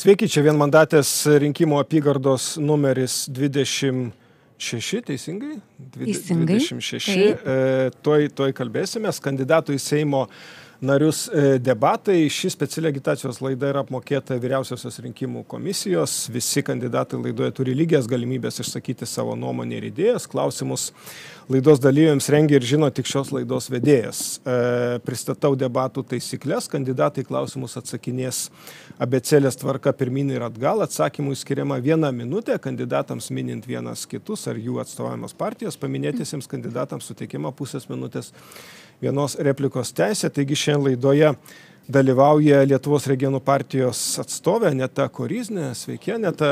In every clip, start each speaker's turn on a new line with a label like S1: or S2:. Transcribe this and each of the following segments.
S1: Sveiki, čia vienmandatės rinkimų apygardos numeris 26, teisingai? 26. Tuoj kalbėsimės. Kandidatų į Seimo narius debatai. Ši speciali agitacijos laida yra apmokėta Vyriausiosios rinkimų komisijos. Visi kandidatai laidoje turi lygias galimybės išsakyti savo nuomonę ir idėjas. Klausimus laidos dalyviams rengia ir žino tik šios laidos vedėjas. Pristatau debatų taisyklės. Kandidatai klausimus atsakinės abėcėlės tvarka pirmyn ir atgal. Atsakymui skiriama 1 minutė. Kandidatams minint vienas kitus ar jų atstovavimas partijos. Paminėtiesiems kandidatams suteikiama pusės minutės vienos replikos teisė. Taigi šiandien laidoje dalyvauja Lietuvos regionų partijos atstovė Aneta Koryznė. Sveiki, Aneta.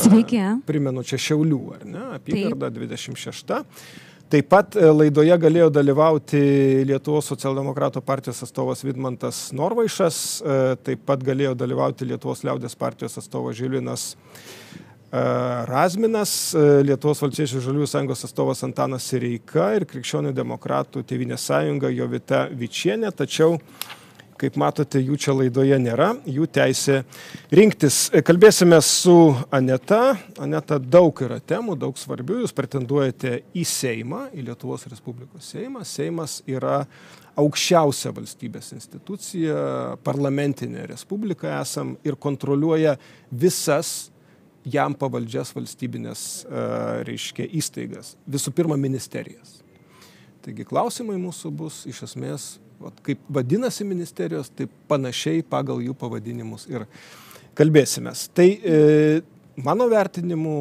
S2: Sveiki.
S1: Primenu, čia Šiaulių, ar ne? Apygarda 26. Taip pat laidoje galėjo dalyvauti Lietuvos socialdemokratų partijos atstovas Vidmantas Norvaišas. Taip pat galėjo dalyvauti Lietuvos liaudės partijos atstovas Žilvinas Razminas, Lietuvos valstiečių žaliųjų sąjungos atstovas Antanas Sireika ir Krikščionių demokratų Tėvynės sąjunga Jovita Vičienė, tačiau, kaip matote, jų čia laidoje nėra, jų teisė rinktis. Kalbėsime su Aneta. Aneta, daug yra temų, daug svarbių. Jūs pretenduojate į Seimą, į Lietuvos Respublikos Seimą. Seimas yra aukščiausia valstybės institucija, parlamentinė respublika esam ir kontroliuoja visas jam pavaldžias valstybinės, įstaigas. Visų pirma, ministerijas. Taigi klausimai mūsų bus iš esmės, kaip vadinasi ministerijos, taip panašiai pagal jų pavadinimus ir kalbėsimės. Tai mano vertinimu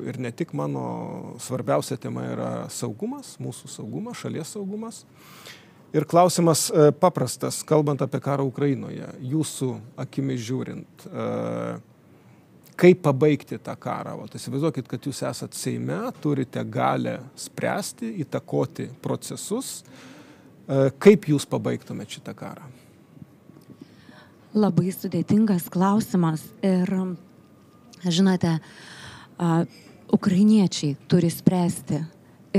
S1: ir ne tik mano svarbiausia tema yra saugumas, mūsų saugumas, šalies saugumas. Ir klausimas paprastas, kalbant apie karą Ukrainoje, jūsų akimis žiūrint, kaip pabaigti tą karą? Įsivaizduokit, kad jūs esat Seime, turite galę spręsti, įtakoti procesus. Kaip jūs pabaigtumėte šitą karą?
S2: Labai sudėtingas klausimas ir, žinote, ukrainiečiai turi spręsti.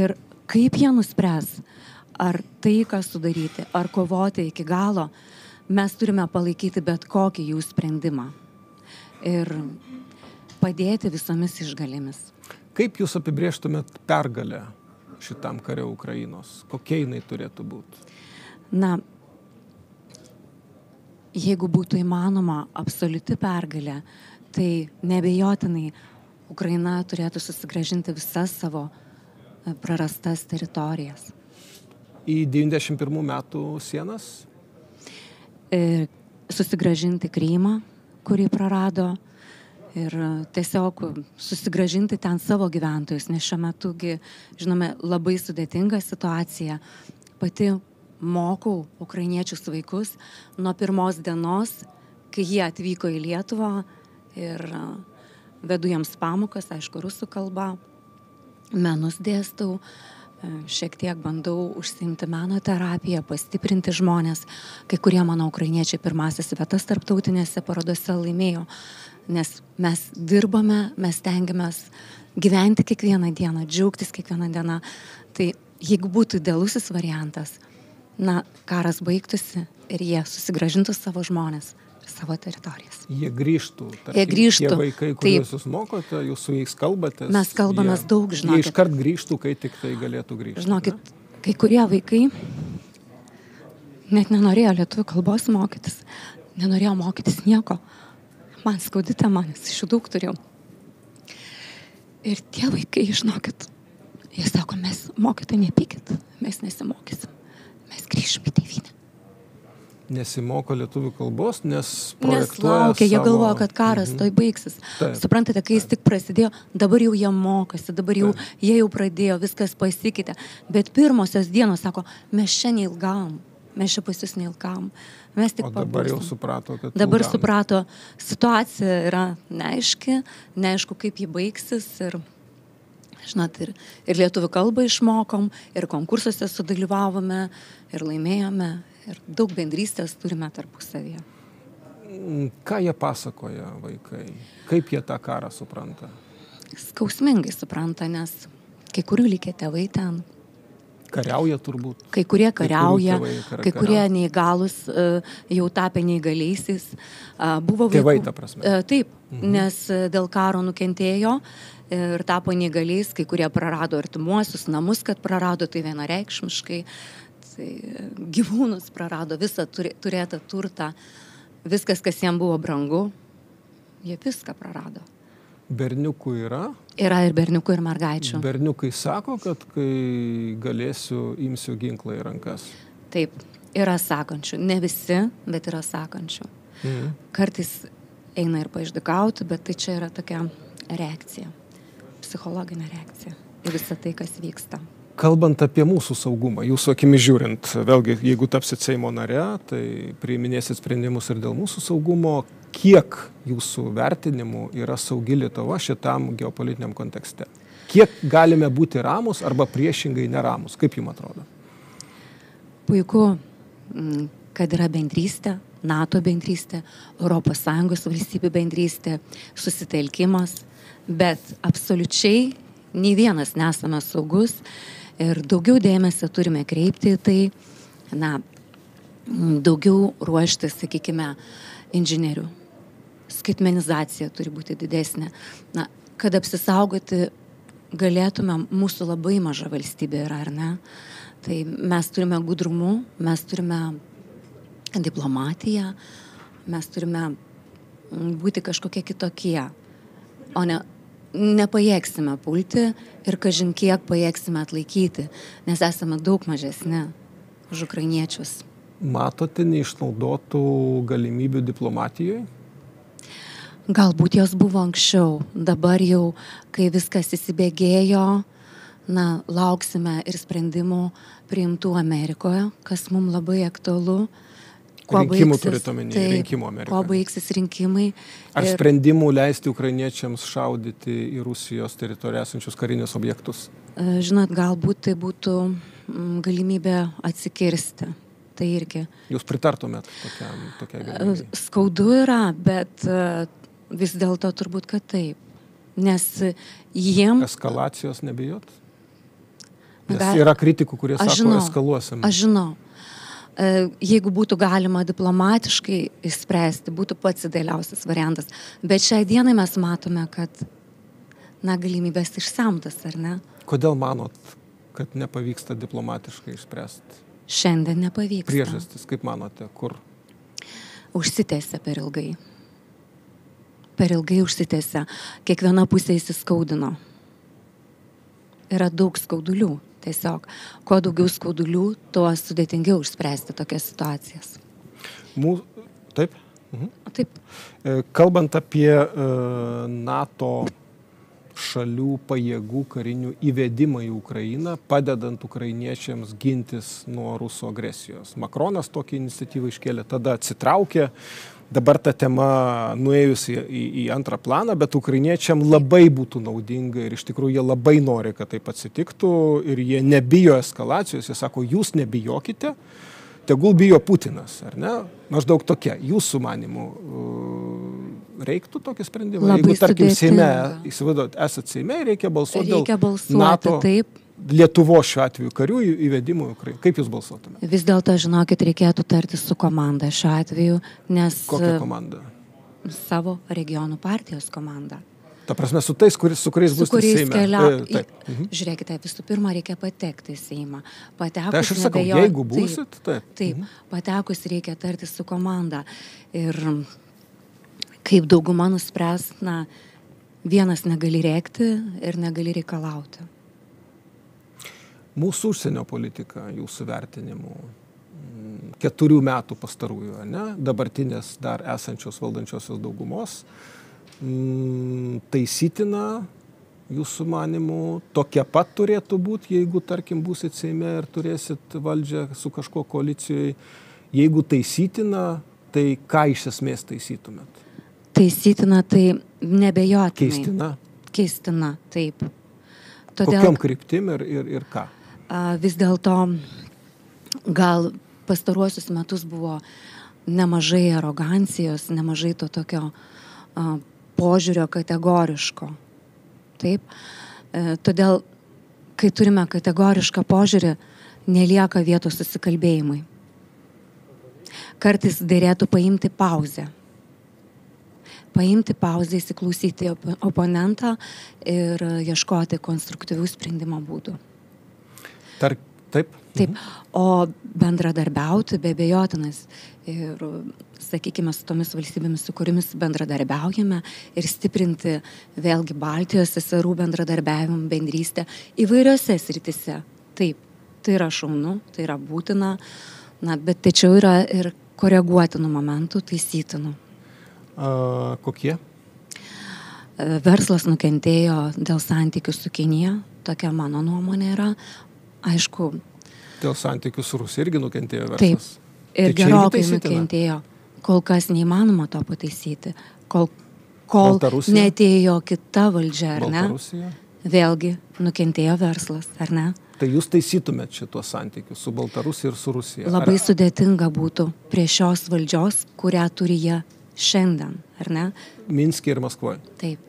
S2: Ir kaip jie nuspręs, ar taiką sudaryti, ar kovoti iki galo, mes turime palaikyti bet kokį jų sprendimą. Ir padėti visomis išgalėmis.
S1: Kaip jūs apibrėžtumėt pergalę šitam kare Ukrainos? Kokia jinai turėtų būti?
S2: Na, jeigu būtų įmanoma absoliuti pergalė, tai neabejotinai Ukraina turėtų susigrąžinti visas savo prarastas teritorijas.
S1: Į 91 metų sienas?
S2: Susigrąžinti Krymą, kurį prarado, ir tiesiog susigrąžinti ten savo gyventojus, nes šiuo metu, žinome, labai sudėtinga situacija. Pati mokau ukrainiečius vaikus nuo pirmos dienos, kai jie atvyko į Lietuvą ir vedu jiems pamokas, aišku, rusų kalba, menus dėstau, šiek tiek bandau užsiimti meno terapiją, pastiprinti žmonės. Kai kurie mano ukrainiečiai pirmasis vietas tarptautinėse parodose laimėjo. Nes mes dirbame, mes stengiamės gyventi kiekvieną dieną, džiaugtis kiekvieną dieną. Tai jeigu būtų idealusis variantas, karas baigtųsi ir jie susigrąžintų savo žmonės, savo teritorijas.
S1: Jie grįžtų.
S2: Jie grįžtų.
S1: Tie vaikai, kuriuos jūs mokote, jūs su jais kalbatės.
S2: Mes kalbamės daug, žinokit.
S1: Jie iškart grįžtų, kai tik tai galėtų grįžti.
S2: Žinokit, kai kurie vaikai net nenorėjo lietuvių kalbos mokytis, nenorėjo mokytis nieko. Man skaudi tema, nes iš jų daug turėjau. Ir tie vaikai, žinokit, jie sako, mes mokytojai nepykit, mes nesimokysim, mes grįšim į tėvynę.
S1: Nesimoko lietuvių kalbos, nes projektuoja
S2: laukia, jie galvoja, kad karas toj baigsis. Suprantate, kai jis tik prasidėjo, dabar jau jie mokosi, dabar jau jie jau pradėjo, viskas pasikeitė. Bet pirmosios dienos sako, mes čia neilgam. Mes čia pas jūs neilgam. Mes tik pabūsim.
S1: Dabar jau suprato, kad
S2: dabar suprato, situacija yra neaišku, kaip ji baigsis. Ir, žinot, ir lietuvių kalbą išmokom, ir konkursuose sudalyvavome, ir laimėjome, ir daug bendrystės turime tarpusavyje.
S1: Ką jie pasakoja vaikai? Kaip jie tą karą supranta?
S2: Skausmingai supranta, nes kai kurių likę tėvai ten.
S1: Kariauja turbūt.
S2: Kai kurie kariauja,
S1: tėvai
S2: kai kurie neįgalus, jau tapę neįgaliaisiais. Buvo
S1: Tėvai, ta prasme.
S2: Taip, nes dėl karo nukentėjo ir tapo neįgaliais, kai kurie prarado artimuosius namus, kad prarado tai vienareikšmiškai. Tai gyvūnus prarado, visą turėtą turtą, viskas, kas jiems buvo brangu, jie viską prarado.
S1: Berniukų yra?
S2: Yra ir berniukų, ir mergaičių.
S1: Berniukai sako, kad kai galėsiu, imsiu ginklą į rankas.
S2: Taip, yra sakančių. Ne visi, bet yra sakančių. Kartais eina ir paišdykauti, bet tai čia yra tokia reakcija, psichologinė reakcija į visą tai, kas vyksta.
S1: Kalbant apie mūsų saugumą, jūsų akimis žiūrint, vėlgi, jeigu tapsit Seimo nare, tai priiminėsit sprendimus ir dėl mūsų saugumo, kiek jūsų vertinimų yra saugi Lietuva šitam geopolitiniam kontekste? Kiek galime būti ramus arba priešingai neramus? Kaip jums atrodo?
S2: Puiku, kad yra bendrystė, NATO bendrystė, ES valstybių bendrystė, susitelkimas, bet absoliučiai nei vienas nesame saugus. Ir daugiau dėmesio turime kreipti į tai, daugiau ruošti, sakykime, inžinierių. Skaitmenizacija turi būti didesnė. Kad apsisaugoti galėtume, mūsų labai maža valstybė yra, ar ne? Tai mes turime gudrumų, mes turime diplomatiją, mes turime būti kažkokie kitokie, o nepajėgsime pulti ir kažin kiek pajėgsime atlaikyti, nes esame daug mažesni už ukrainiečius.
S1: Matote neišnaudotų galimybių diplomatijoje?
S2: Galbūt jos buvo anksčiau, dabar jau, kai viskas įsibėgėjo, lauksime ir sprendimų priimtų Amerikoje, kas mums labai aktualu.
S1: Rinkimų turite omenyje, rinkimų Amerikoje.
S2: Kuo baigsis rinkimai.
S1: Ar sprendimų leisti ukrainiečiams šaudyti į Rusijos teritoriją esančius karinius objektus?
S2: Žinot, galbūt tai būtų galimybė atsikirsti. Tai irgi.
S1: Jūs pritartumėt tokia galimybė?
S2: Skaudu yra, bet vis dėlto turbūt, kad taip. Nes jiems...
S1: Eskalacijos nebijot? Nes yra kritikų, kurie sako, eskaluosim.
S2: Aš žinau. Jeigu būtų galima diplomatiškai išspręsti, būtų pats idealiausias variantas. Bet šiai dienai mes matome, kad galimybės išsemtas, ar ne?
S1: Kodėl manot, kad nepavyksta diplomatiškai išspręsti?
S2: Šiandien nepavyksta.
S1: Priežastis, kaip manote, kur?
S2: Užsitęsia per ilgai. Per ilgai užsitęsia. Kiekviena pusė įsiskaudino. Yra daug skaudulių. Tiesiog, kuo daugiau skaudulių, tuo sudėtingiau išspręsti tokias situacijas.
S1: Taip?
S2: Taip.
S1: Kalbant apie NATO šalių pajėgų karinių įvedimą į Ukrainą, padedant ukrainiečiams gintis nuo rusų agresijos. Makronas tokią iniciatyvą iškėlė, tada atsitraukė. Dabar ta tema nuėjusi į antrą planą, bet ukrainiečiam labai būtų naudinga ir iš tikrųjų jie labai nori, kad taip atsitiktų ir jie nebijo eskalacijos, jie sako, jūs nebijokite, tegul bijo Putinas, ar ne? Maždaug tokia, jūsų manimų reiktų tokį sprendimą?
S2: Labai
S1: Jeigu, tarkim,
S2: sudėtinga.
S1: Seime, įsivaizduot, esat Seime, reikia balsuoti dėl
S2: NATO, taip.
S1: Lietuvos šiuo atveju karių įvedimų į Ukrainą. Kaip jūs balsuotumėte?
S2: Vis dėlto, žinokit, reikėtų tartis su komanda šiuo atveju, nes...
S1: Kokia komanda?
S2: Savo regionų partijos komanda.
S1: Ta prasme, su tais, su kuriais bus Seime.
S2: Žiūrėkite, visų pirma, reikia patekti į Seimą. Patekus,
S1: tai aš ir sakau, jeigu būsit,
S2: taip. Patekus reikia tartis su komanda. Ir kaip dauguma nuspręs, vienas negali rėkti ir negali reikalauti.
S1: Mūsų užsienio politika, jūsų vertinimų, 4 metų pastarųjų, dabartinės dar esančios valdančiosios daugumos, taisytina, jūsų manimų, tokia pat turėtų būti, jeigu, tarkim, būsit Seime ir turėsit valdžią su kažko koalicijoje. Jeigu taisytina, tai ką iš esmės taisytumėt?
S2: Taisytina, tai nebejotinai.
S1: Keistina?
S2: Keistina, taip.
S1: Kokiom kryptim ir ką?
S2: Vis dėlto gal pastaruosius metus buvo nemažai arogancijos, nemažai to tokio požiūrio kategoriško. Taip. Todėl kai turime kategorišką požiūrį, nelieka vietos susikalbėjimui. Kartais dėrėtų paimti pauzę. Paimti pauzę, įsiklausyti oponentą ir ieškoti konstruktyvių sprendimo būdų.
S1: Taip?
S2: Taip, o bendradarbiauti be abejotinas ir, sakykime, su tomis valstybėmis, su kuriamis bendradarbiaujame ir stiprinti vėlgi Baltijos seserų bendradarbiavimą, bendrystę įvairiose srityse. Taip, tai yra šaunu, tai yra būtina, bet tačiau yra ir koreguotinų momentų, taisytinų.
S1: Kokie?
S2: Verslas nukentėjo dėl santykių su Kinija, tokia mano nuomonė yra. Aišku,
S1: dėl santykių su Rusija irgi nukentėjo verslas.
S2: Taip, ir tai gerokai nukentėjo. Kol kas neįmanoma to pataisyti. Kol neatėjo kita valdžia, ar ne?
S1: Baltarusija?
S2: Vėlgi nukentėjo verslas, ar ne?
S1: Tai jūs taisytumėt šitos santykius su Baltarusija ir su Rusija?
S2: Labai sudėtinga būtų prie šios valdžios, kurią turi jie šiandien, ar ne?
S1: Minske ir Maskvoje.
S2: Taip.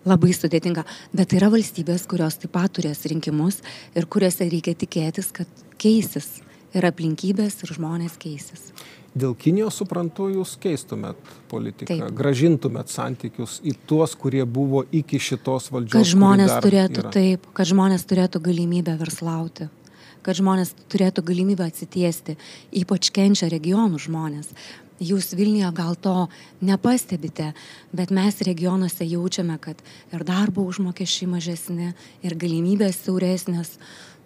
S2: Labai sudėtinga. Bet yra valstybės, kurios taip pat turės rinkimus ir kuriuose reikia tikėtis, kad keisis ir aplinkybės ir žmonės keisis.
S1: Dėl Kinijos, suprantu, jūs keistumėt politiką,
S2: Taip.
S1: Gražintumėt santykius į tuos, kurie buvo iki šitos valdžios.
S2: Kad žmonės turėtų galimybę verslauti, kad žmonės turėtų galimybę atsitiesti, ypač kenčia regionų žmonės. Jūs Vilniuje gal to nepastebite, bet mes regionuose jaučiame, kad ir darbo užmokesčiai mažesni, ir galimybės siauresnės,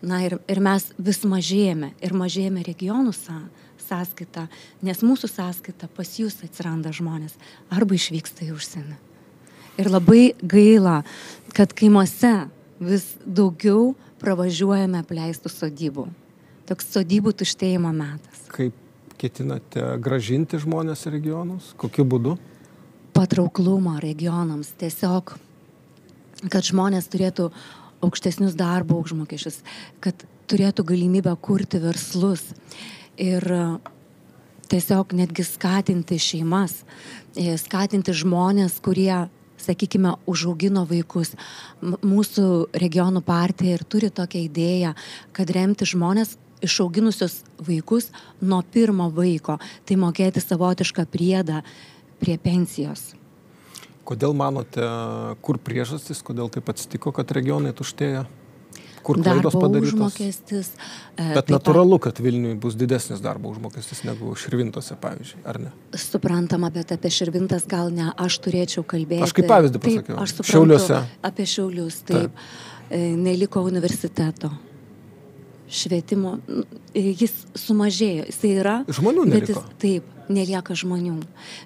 S2: ir mes vis mažėjame regionų sąskaitą, nes mūsų sąskaita pas jūs atsiranda žmonės arba išvyksta į užsienį. Ir labai gaila, kad kaimuose vis daugiau pravažiuojame apleistų sodybų. Toks sodybų tuštėjimo metas.
S1: Kaip ketinate gražinti žmonės į regionus? Kokiu būdu?
S2: Patrauklumą regionams. Tiesiog, kad žmonės turėtų aukštesnius darbo užmokesčius, kad turėtų galimybę kurti verslus ir tiesiog netgi skatinti šeimas, skatinti žmonės, kurie, sakykime, užaugino vaikus. Mūsų regionų partija ir turi tokią idėją, kad remti žmonės išauginusius vaikus nuo pirmo vaiko, tai mokėti savotišką priedą prie pensijos.
S1: Kodėl manote, kur priežastis, kodėl taip atsitiko, kad regionai tuštėja? Kur klaidos padarytos?
S2: Darbo užmokestis.
S1: Bet natūralu, kad Vilniui bus didesnis darbo užmokestis negu Širvintose, pavyzdžiui, ar ne?
S2: Suprantama, bet apie Širvintas gal ne aš turėčiau kalbėti.
S1: Aš kaip pavyzdį pasakiau.
S2: Taip, aš suprantu.
S1: Šiauliuose.
S2: Apie Šiaulius, taip. Neliko universiteto. Švietimo, jis sumažėjo, jisai yra.
S1: Žmonių neliko.
S2: Taip, nelieka žmonių.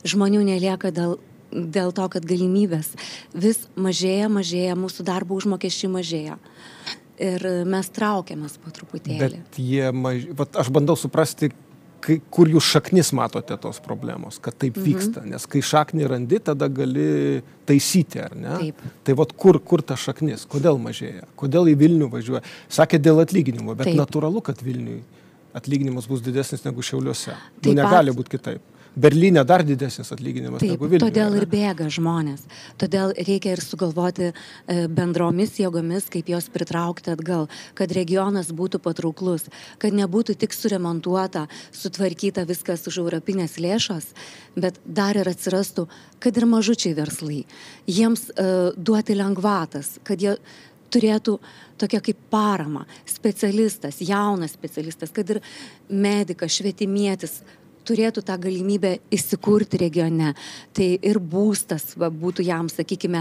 S2: Žmonių nelieka dėl to, kad galimybės vis mažėja, mūsų darbo užmokesčiai mažėja. Ir mes traukiamės po truputėlį.
S1: Bet aš bandau suprasti, kur jūs šaknis matote tos problemos, kad taip vyksta. Nes kai šaknį randi, tada gali taisyti, ar ne?
S2: Taip.
S1: Tai kur ta šaknis? Kodėl mažėja? Kodėl į Vilnių važiuoja? Sakė dėl atlyginimo, bet
S2: Taip.
S1: Natūralu, kad Vilniui atlyginimas bus didesnis negu Šiauliuose. Negali būti kitaip. Berlyne dar didesnis atlyginimas negu Vilniuje.
S2: Todėl ir bėga žmonės. Todėl reikia ir sugalvoti bendromis jėgomis, kaip jos pritraukti atgal, kad regionas būtų patrauklus, kad nebūtų tik suremontuota, sutvarkyta viskas už europinės lėšas, bet dar ir atsirastų, kad ir mažučiai verslai. Jiems duoti lengvatas, kad jie turėtų tokia kaip parama, specialistas, jaunas specialistas, kad ir medikas, švietimietis, turėtų tą galimybę įsikurti regione. Tai ir būstas būtų jam, sakykime,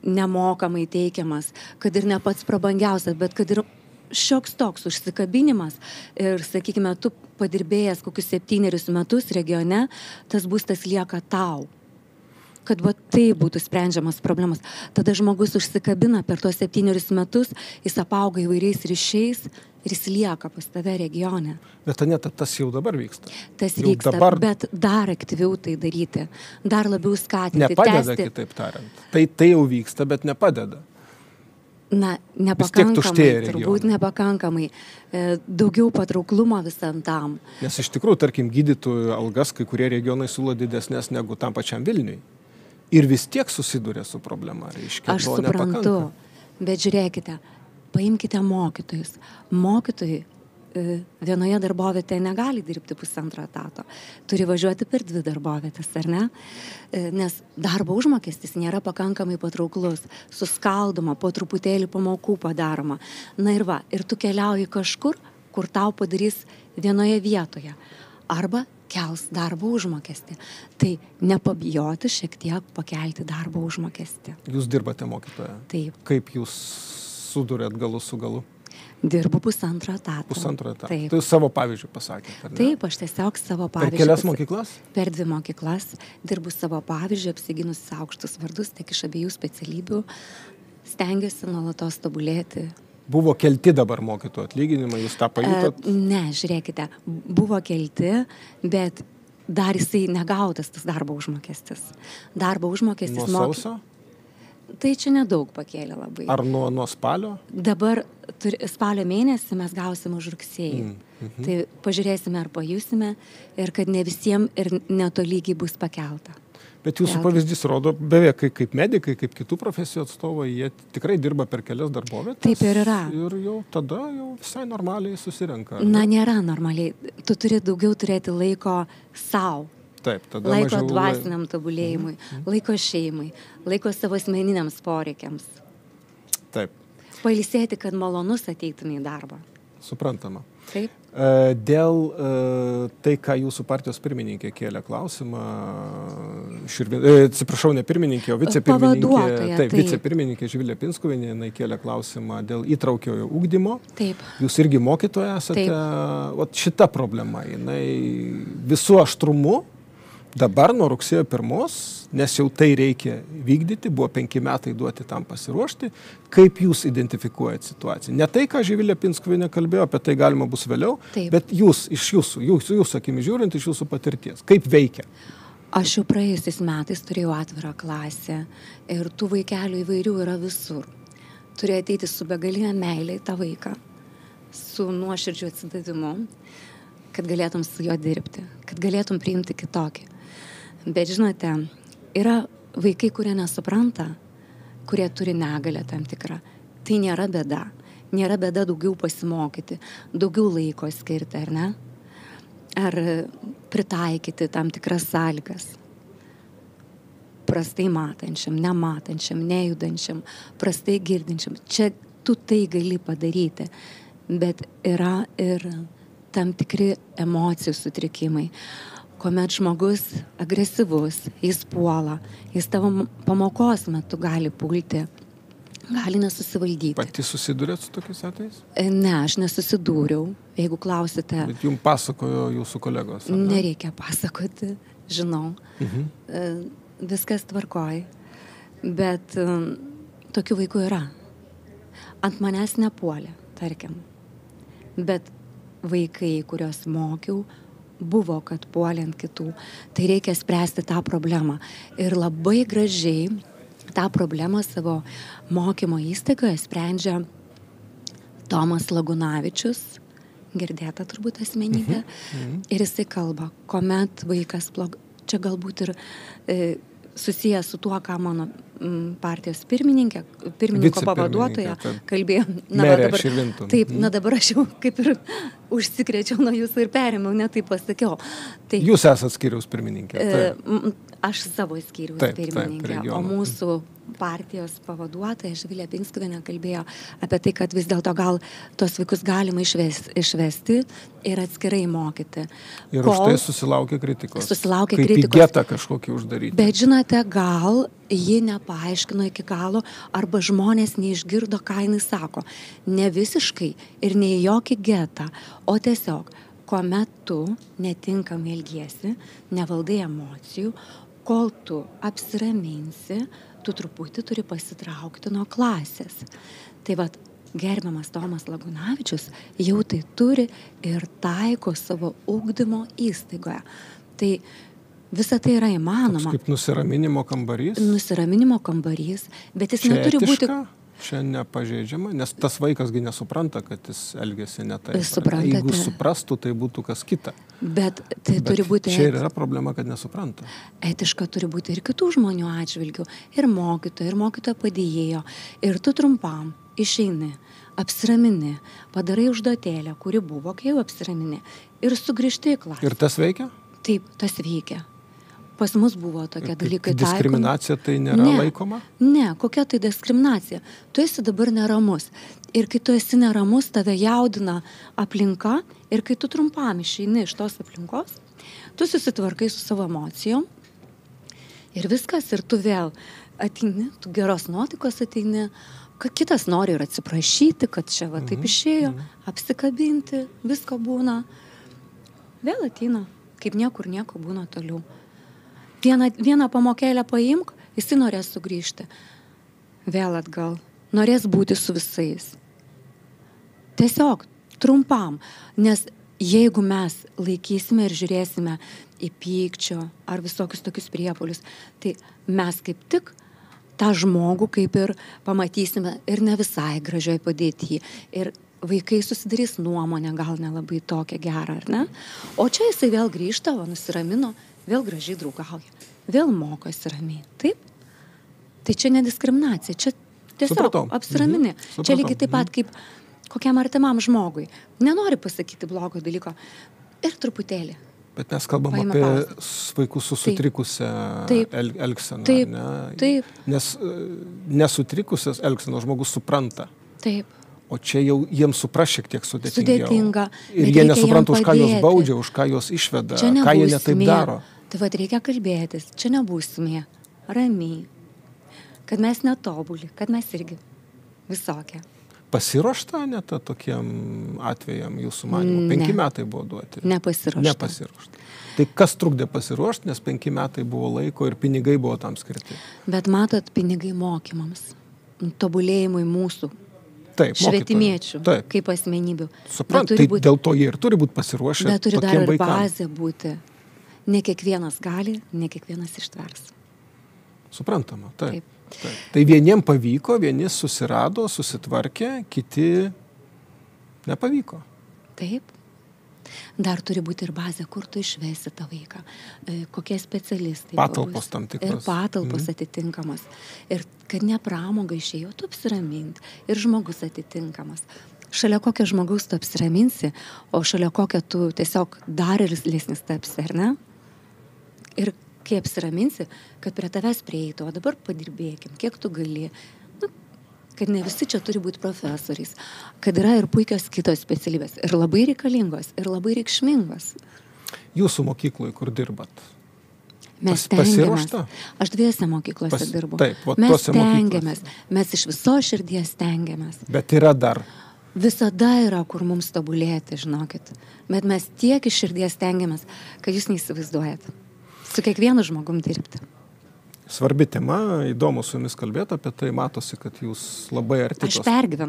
S2: nemokamai teikiamas, kad ir ne pats prabangiausias, bet kad ir šioks toks užsikabinimas ir, sakykime, tu padirbėjęs kokius 7 metus regione, tas būstas lieka tau. Kad tai būtų sprendžiamas problemas. Tada žmogus užsikabina per tuos 7 metus, jis apauga įvairiais ryšiais ir jis lieka pas tave regione.
S1: Bet Aneta, tas jau dabar vyksta.
S2: Tas vyksta, bet dar aktyviau tai daryti, dar labiau skatinti.
S1: Nepadeda, kitaip tariant. Tai jau vyksta, bet nepadeda.
S2: Nepakankamai, turbūt nepakankamai. Daugiau patrauklumo visam tam.
S1: Nes iš tikrųjų, tarkim, gydytojų algas kai kurie regionai siūlo didesnės negu tam pačiam Vilniui. Ir vis tiek susiduria su problema, reiškia.
S2: Aš suprantu, bet žiūrėkite, Paimkite mokytojus. Mokytojai vienoje darbovietėje negali dirbti 1,5 etato. Turi važiuoti per 2 darbovietės, ar ne? Nes darbo užmokestis nėra pakankamai patrauklus. Suskaldoma, po truputėlį pamokų padaroma. Na ir va, ir tu keliauji kažkur, kur tau padarys vienoje vietoje. Arba kels darbo užmokestį. Tai nepabijoti šiek tiek pakelti darbo užmokestį.
S1: Jūs dirbate mokytoja?
S2: Taip.
S1: Kaip jūs sudurėt galus su galu?
S2: Dirbu 1,5 etato.
S1: 1,5 etato.
S2: Taip.
S1: Tai savo pavyzdžių pasakėte, ar ne?
S2: Taip, aš tiesiog savo pavyzdžių.
S1: Per kelias mokyklas?
S2: Per 2 mokyklas. Dirbu savo pavyzdžių, apsiginusi aukštus vardus, tiek iš abiejų specialybių. Stengiuosi nuolatos tobulėti.
S1: Buvo kelti dabar mokytojų atlyginimai, jūs tą pajutot?
S2: Ne, žiūrėkite, buvo kelti, bet dar jisai negautas tas darbo užmokestis. Darbo užmokestis...
S1: Nuo sausio?
S2: Tai čia nedaug pakėlė labai.
S1: Ar nuo spalio?
S2: Dabar spalio mėnesį mes gausim už rugsėjį. Tai pažiūrėsime ar pajusime ir kad ne visiems ir netolygiai bus pakelta.
S1: Bet jūsų pavyzdys rodo beveik kaip medikai, kaip kitų profesijų atstovai, jie tikrai dirba per kelias darbovietes.
S2: Taip ir yra.
S1: Ir jau tada jau visai normaliai susirenka.
S2: Na, nėra normaliai. Tu turi daugiau turėti laiko sau.
S1: Taip, tada
S2: laiko
S1: mažiau
S2: dvasiniam tobulėjimui, laiko šeimai, laiko savo asmeniniams poreikiams.
S1: Taip.
S2: Pailsėti, kad malonus ateitumai į darbą.
S1: Suprantama.
S2: Taip.
S1: Dėl tai, ką jūsų partijos pirmininkė kėlė klausimą, atsiprašau, ne pirmininkė, o vicepirmininkė, taip, vicepirmininkė Živilė Pinskuvienė, jinai kėlė klausimą dėl įtraukiojo ugdymo.
S2: Taip.
S1: Jūs irgi mokytoja esate. Vat šita problema, jinai visų aštrumu dabar nuo rugsėjo 1, nes jau tai reikia vykdyti, buvo 5 metai duoti tam pasiruošti. Kaip jūs identifikuojate situaciją? Ne tai, ką Živilė Pinskuvienė kalbėjo, apie tai galima bus vėliau, taip. Bet jūs, iš jūsų akimi žiūrint, iš jūsų patirties, kaip veikia?
S2: Aš jau praėjusiais metais turėjau atvirą klasę ir tų vaikelių įvairių yra visur. Turi ateiti su begalinė meilė į tą vaiką, su nuoširdžiu atsidavimu, kad galėtum su juo dirbti, kad galėtum priimti kitokį. Bet žinote, yra vaikai, kurie nesupranta, kurie turi negalią tam tikrą. Tai nėra bėda. Nėra bėda daugiau pasimokyti, daugiau laiko skirti, ar ne? Ar pritaikyti tam tikras sąlygas. Prastai matančiam, nematančiam, nejudančiam, prastai girdinčiam. Čia tu tai gali padaryti, bet yra ir tam tikri emocijų sutrikimai. Kuomet žmogus agresyvus, jis puola, jis tavo pamokos metu gali pulti, gali nesusivaldyti.
S1: Pati susidūrėt su tokiais atvejais?
S2: Ne, aš nesusidūriau, jeigu klausite.
S1: Bet jums pasakojo jūsų kolegos?
S2: Nereikia pasakoti, žinau. Viskas tvarkoj, bet tokių vaikų yra. Ant manęs nepuolė, tarkim. Bet vaikai, kuriuos mokiau, buvo, kad puolė ant kitų. Tai reikia spręsti tą problemą. Ir labai gražiai tą problemą savo mokymo įstaigoje sprendžia Tomas Lagunavičius, girdėta turbūt asmenybė. Ir jisai kalba, kuomet vaikas čia galbūt ir susijęs su tuo, ką mano partijos pirmininko pavaduotoja kalbėjo. Taip, na dabar aš jau kaip ir užsikrėčiau nuo jūsų ir perėmiau, ne taip pasakiau. Tai,
S1: jūs esat skyriaus pirmininkė.
S2: Aš savo skyriaus pirmininkė, o mūsų partijos pavaduotoja Živilė Pinskuvienė kalbėjo apie tai, kad vis dėlto gal tos vaikus galima išvesti ir atskirai mokyti.
S1: Ir už tai susilaukė kritikos.
S2: Susilaukė
S1: kaip
S2: kritikos.
S1: Kaip į getą kažkokį uždaryti.
S2: Bet žinote, gal ji nepaaiškino iki galo, arba žmonės neišgirdo, ką jinai sako. Ne visiškai ir ne į jokį getą, o tiesiog, kuomet tu netinkamai elgiesi, nevaldai emocijų, kol tu apsiraminsi, tu truputį turi pasitraukti nuo klasės. Tai vat, gerbiamas Tomas Lagunavičius jau tai turi ir taiko savo ugdymo įstaigoje. Tai visa tai yra įmanoma.
S1: Toks kaip nusiraminimo kambarys?
S2: Nusiraminimo kambarys, bet jis neturi būti...
S1: Čia nepažeidžiama, nes tas vaikasgi nesupranta, kad jis elgiasi ne taip.
S2: Suprantate.
S1: Jeigu suprastų, tai būtų kas kita.
S2: Bet tai turi būti...
S1: Čia yra problema, kad nesupranta.
S2: Etiška turi būti ir kitų žmonių atžvilgių, ir mokytojo padėjėjo. Ir tu trumpam išeini, apsiramini, padarai užduotėlę, kuri buvo, kai jau apsiramini, ir sugrįžti į klasę.
S1: Ir tas veikia?
S2: Taip, tas veikia. Pas mus buvo tokie dalykai taikomi.
S1: Diskriminacija tai nėra laikoma?
S2: Ne, kokia tai diskriminacija? Tu esi dabar neramus. Ir kai tu esi neramus, tave jaudina aplinka ir kai tu trumpam išeini iš tos aplinkos, tu susitvarkai su savo emocijom ir viskas, ir tu vėl ateini, tu geros nuotaikos ateini, kad kitas nori ir atsiprašyti, kad čia va taip išėjo, apsikabinti, visko būna. Vėl ateina, kaip niekur nieko būna toliau. Vieną pamokėlę paimk, jisai norės sugrįžti. Vėl atgal. Norės būti su visais. Tiesiog trumpam. Nes jeigu mes laikysime ir žiūrėsime į pykčio ar visokius tokius priepuolius, tai mes kaip tik tą žmogų kaip ir pamatysime ir ne visai gražioj padėtyje. Ir vaikai susidarys nuomonę, gal nelabai tokią gerą, ar ne? O čia jisai vėl grįžta, nusiramino, vėl gražiai draugauja, vėl mokosi ramiai. Taip? Tai čia ne diskriminacija, čia tiesiog apsiramini. Čia lygiai taip pat kaip kokiam artimam žmogui. Nenori pasakyti blogo dalyko ir truputėlį.
S1: Bet mes kalbam apie vaikus su sutrikusią elgseną.
S2: Taip, taip.
S1: Nes nesutrikusias elgsenos žmogus supranta.
S2: Taip.
S1: O čia jau jiems supras šiek tiek
S2: sudėtinga.
S1: Ir jie nesupranta, už ką jos baudžia, už ką jos išveda, ką jie netaip daro.
S2: Tai vad reikia kalbėtis, čia nebūsime, ramiai, kad mes netobuli, kad mes irgi visokie.
S1: Pasiruošta net tokiem atvejam jūsų manymu? 5 metai buvo duoti.
S2: Nepasiruošta.
S1: Tai kas trukdė pasiruošti, nes 5 metai buvo laiko ir pinigai buvo tam skirti?
S2: Bet matot, pinigai mokymams, tobulėjimui mūsų.
S1: Taip,
S2: švietimiečių, kaip asmenybių.
S1: Suprantu, tai dėl to jie ir turi būti pasiruošę
S2: bet turi
S1: tokiem
S2: dar ir
S1: vaikam.
S2: bazė būti. Ne kiekvienas gali, ne kiekvienas ištvers.
S1: Suprantama, taip. Tai vieniem pavyko, vieni susirado, susitvarkė, kiti nepavyko.
S2: Taip. Dar turi būti ir bazė, kur tu išvesi tą vaiką, kokie specialistai.
S1: Patalpos tam tikros.
S2: Ir patalpos atitinkamos. Ir kad ne pramoga išėjo, tu apsiraminti. Ir žmogus atitinkamas. Šalia kokio žmogaus tu apsiraminsi, o šalia kokio tu tiesiog dar ir lėsnis tapsi, ar ne? Ir kai apsiraminsi, kad prie tavęs prieitų, o dabar padirbėkim, kiek tu gali. Kad ne visi čia turi būti profesoriais, kad yra ir puikios kitos specialybės, ir labai reikalingos, ir labai reikšmingos.
S1: Jūsų mokykloje, kur dirbat?
S2: Mes stengiamės. Aš 2 mokyklose dirbu.
S1: Taip,
S2: mes stengiamės, mes iš viso širdies stengiamės.
S1: Bet yra dar.
S2: Visada yra, kur mums tobulėti, žinokit. Bet mes tiek iš širdies stengiamės, kad jūs neįsivaizduojat. Su kiekvienu žmogum dirbti.
S1: Svarbi tema, įdomu su jumis kalbėti apie tai, matosi, kad jūs labai arti tos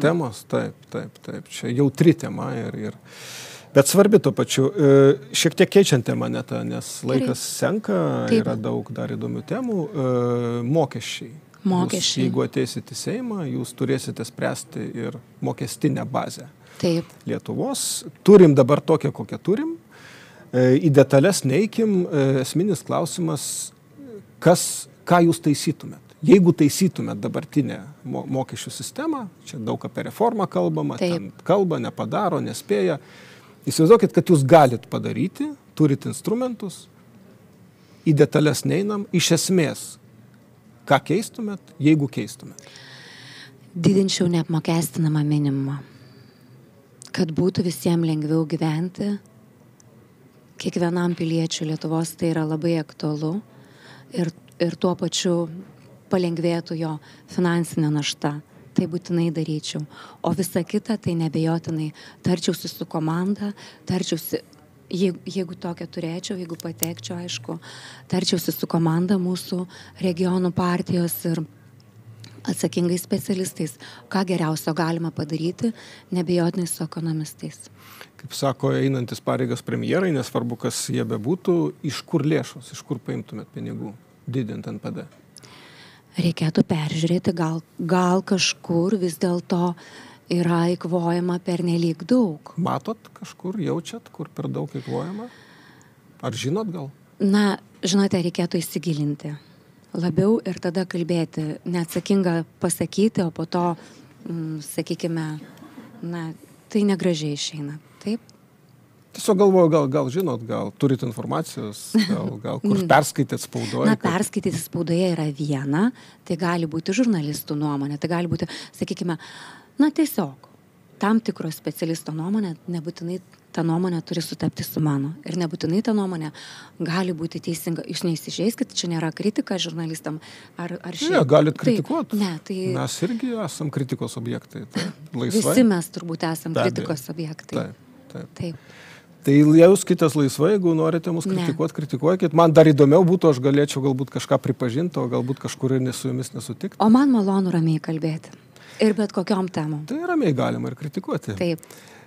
S1: temos. Taip. Čia jautri tema bet svarbi tuo pačiu. Šiek tiek keičiant temą netą, nes laikas senka, yra daug dar įdomių temų. Mokesčiai. Jūs, jeigu ateisit į Seimą, jūs turėsite spręsti ir mokestinę bazę.
S2: Taip.
S1: Lietuvos. Turim dabar tokią, kokią turim. Į detalės neeikim. Esminis klausimas, ką jūs taisytumėt? Jeigu taisytumėt dabartinę mokesčių sistemą, čia daug apie reformą kalbama, ten kalba, nepadaro, nespėja. Įsivaizduokit, kad jūs galit padaryti, turit instrumentus, į detalės neinam, iš esmės, ką keistumėt, jeigu keistumėt?
S2: Didinčiau neapmokestinamą minimumą. Kad būtų visiems lengviau gyventi, kiekvienam piliečiui Lietuvos tai yra labai aktualu ir tuo pačiu palengvėtų jo finansinė našta. Tai būtinai daryčiau. O visa kita, tai nebejotinai tarčiausi su komanda, jeigu tokią turėčiau, jeigu patekčiau, aišku, tarčiausi su komanda mūsų regionų partijos ir atsakingais specialistais, ką geriausio galima padaryti, nebejotinai su ekonomistais.
S1: Kaip sako, einantis pareigas premjerai, nesvarbu, kas jie bebūtų, iš kur lėšos, iš kur paimtumėt pinigų didint NPD?
S2: Reikėtų peržiūrėti, gal kažkur vis dėlto yra įkvojama per nelyg daug.
S1: Matot kažkur, jaučiat, kur per daug įkvojama? Ar žinot gal?
S2: Na, žinote, reikėtų įsigilinti labiau ir tada kalbėti. Neatsakinga pasakyti, o po to, sakykime, na, tai negražiai išeina. Taip?
S1: Tiesiog galvoju, gal žinot, gal turit informacijos, gal kur perskaitėt spaudoje.
S2: Na, perskaityti spaudoje yra viena, tai gali būti žurnalistų nuomonė, tai gali būti, sakykime, na tiesiog, tam tikro specialisto nuomonė, nebūtinai ta nuomonė turi sutapti su mano. Ir nebūtinai ta nuomonė gali būti teisinga. Jūs neįsižeiskit, čia nėra kritika žurnalistam. Ar šiaip.
S1: Ne, galit kritikuoti.
S2: Ne, tai...
S1: Mes irgi esam kritikos objektai. Tai laisvai.
S2: Visi mes turbūt esam kritikos objektai.
S1: Taip. Tai jauskitės laisvai, jeigu norite mus kritikuokit. Man dar įdomiau būtų, aš galėčiau galbūt kažką pripažinti, o galbūt kažkur ir su jumis nesutikti.
S2: O man malonu ramiai kalbėti. Ir bet kokiom temom.
S1: Tai ramiai galima ir kritikuoti.
S2: Taip.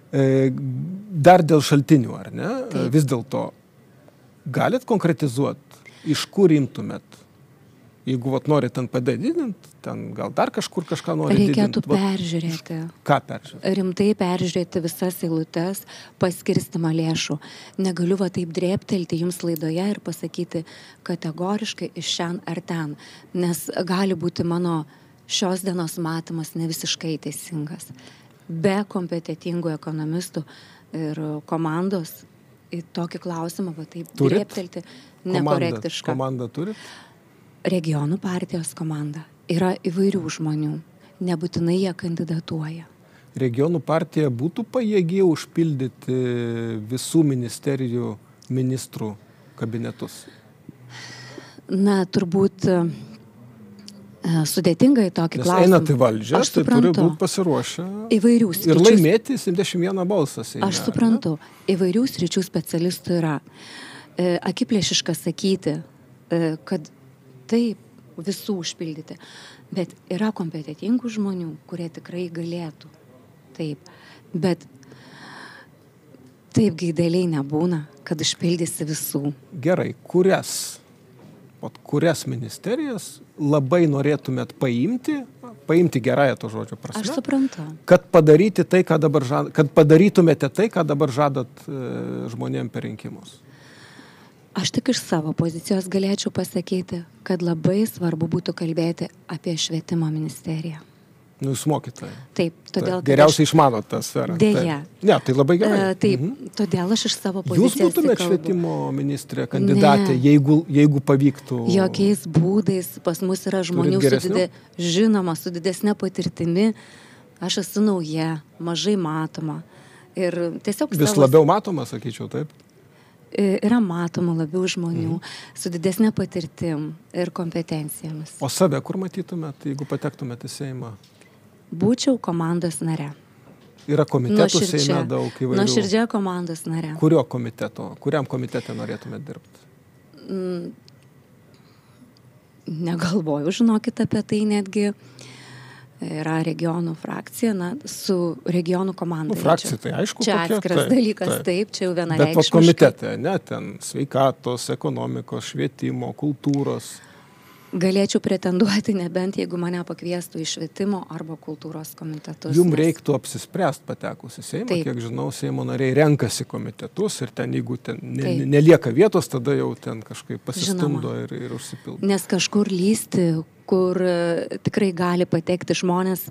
S1: Dar dėl šaltinių, ar ne?
S2: Taip.
S1: Vis dėlto, galit konkretizuoti, iš kur imtumėt? Jeigu norit ten padidinti, ten gal dar kažkur kažką norit didinti.
S2: Reikėtų peržiūrėti.
S1: Ką peržiūrėti?
S2: Rimtai peržiūrėti visas eilutes, paskirstimą lėšų. Negaliu taip drėbtelti jums laidoje ir pasakyti kategoriškai iš šen ar ten, nes gali būti mano šios dienos matymas ne visiškai teisingas. Be kompetitingų ekonomistų ir komandos į tokį klausimą taip drėbtelti nekorektiška.
S1: Komandą turit?
S2: Regionų partijos komanda. Yra įvairių žmonių. Nebūtinai jie kandidatuoja.
S1: Regionų partija būtų pajėgi užpildyti visų ministerijų ministrų kabinetus?
S2: Na, turbūt sudėtinga į tokį klausimą.
S1: Nes einat į valdžią, tai turi būti pasiruošę
S2: įvairių sričių.
S1: Ir laimėti 71 balsą Seime.
S2: Aš suprantu. Įvairių sričių specialistų yra. Akiplėšiška sakyti, kad taip, visų užpildyti. Bet yra kompetitingų žmonių, kurie tikrai galėtų. Taip. Bet taip gaideliai nebūna, kad užpildysi visų.
S1: Gerai, kurias ministerijas labai norėtumėt paimti gerąją to žodžio prasme?
S2: Aš suprantu.
S1: Kad padarytumėte tai, ką dabar žadat žmonėm per rinkimus.
S2: Aš tik iš savo pozicijos galėčiau pasakyti, kad labai svarbu būtų kalbėti apie švietimo ministeriją.
S1: Nu, jūs mokytojai.
S2: Taip, todėl...
S1: Geriausiai išmanot tą sferą.
S2: Dėja.
S1: Ne, tai labai gerai.
S2: Taip, todėl aš iš savo pozicijos...
S1: Jūs būtumėt švietimo ministrė, kandidatė, jeigu pavyktų...
S2: Jokiais būdais pas mus yra žmonių su didesnė patirtimi. Aš esu nauja, mažai matoma. Ir tiesiog...
S1: Vis labiau matoma, sakyčiau, taip?
S2: Yra matoma labiau žmonių su didesnė patirtim ir kompetencijomis.
S1: O save kur matytumėt, jeigu patektumėt į Seimą?
S2: Būčiau komandos nare.
S1: Yra komitetų Seime daug įvairių.
S2: Nuoširdžia komandos nare.
S1: Kuriam komitete norėtumėt dirbti?
S2: Negalvoju, žinokit apie tai netgi. Yra regionų frakcija, su regionų komanda.
S1: Frakcija, tai aišku,
S2: čia atskiras dalykas, taip, čia jau vienareikšmiškai.
S1: Bet komitete, ne, ten sveikatos, ekonomikos, švietimo, kultūros.
S2: Galėčiau pretenduoti, nebent jeigu mane pakviestų į švietimo arba kultūros komitetus.
S1: Jums reiktų apsispręst patekus į Seimą, kiek žinau, Seimo nariai renkasi komitetus ir ten, jeigu ten nelieka vietos, tada jau ten kažkaip pasistumdo ir užsipildo.
S2: Nes kažkur lysti, kur tikrai gali patekti žmonės,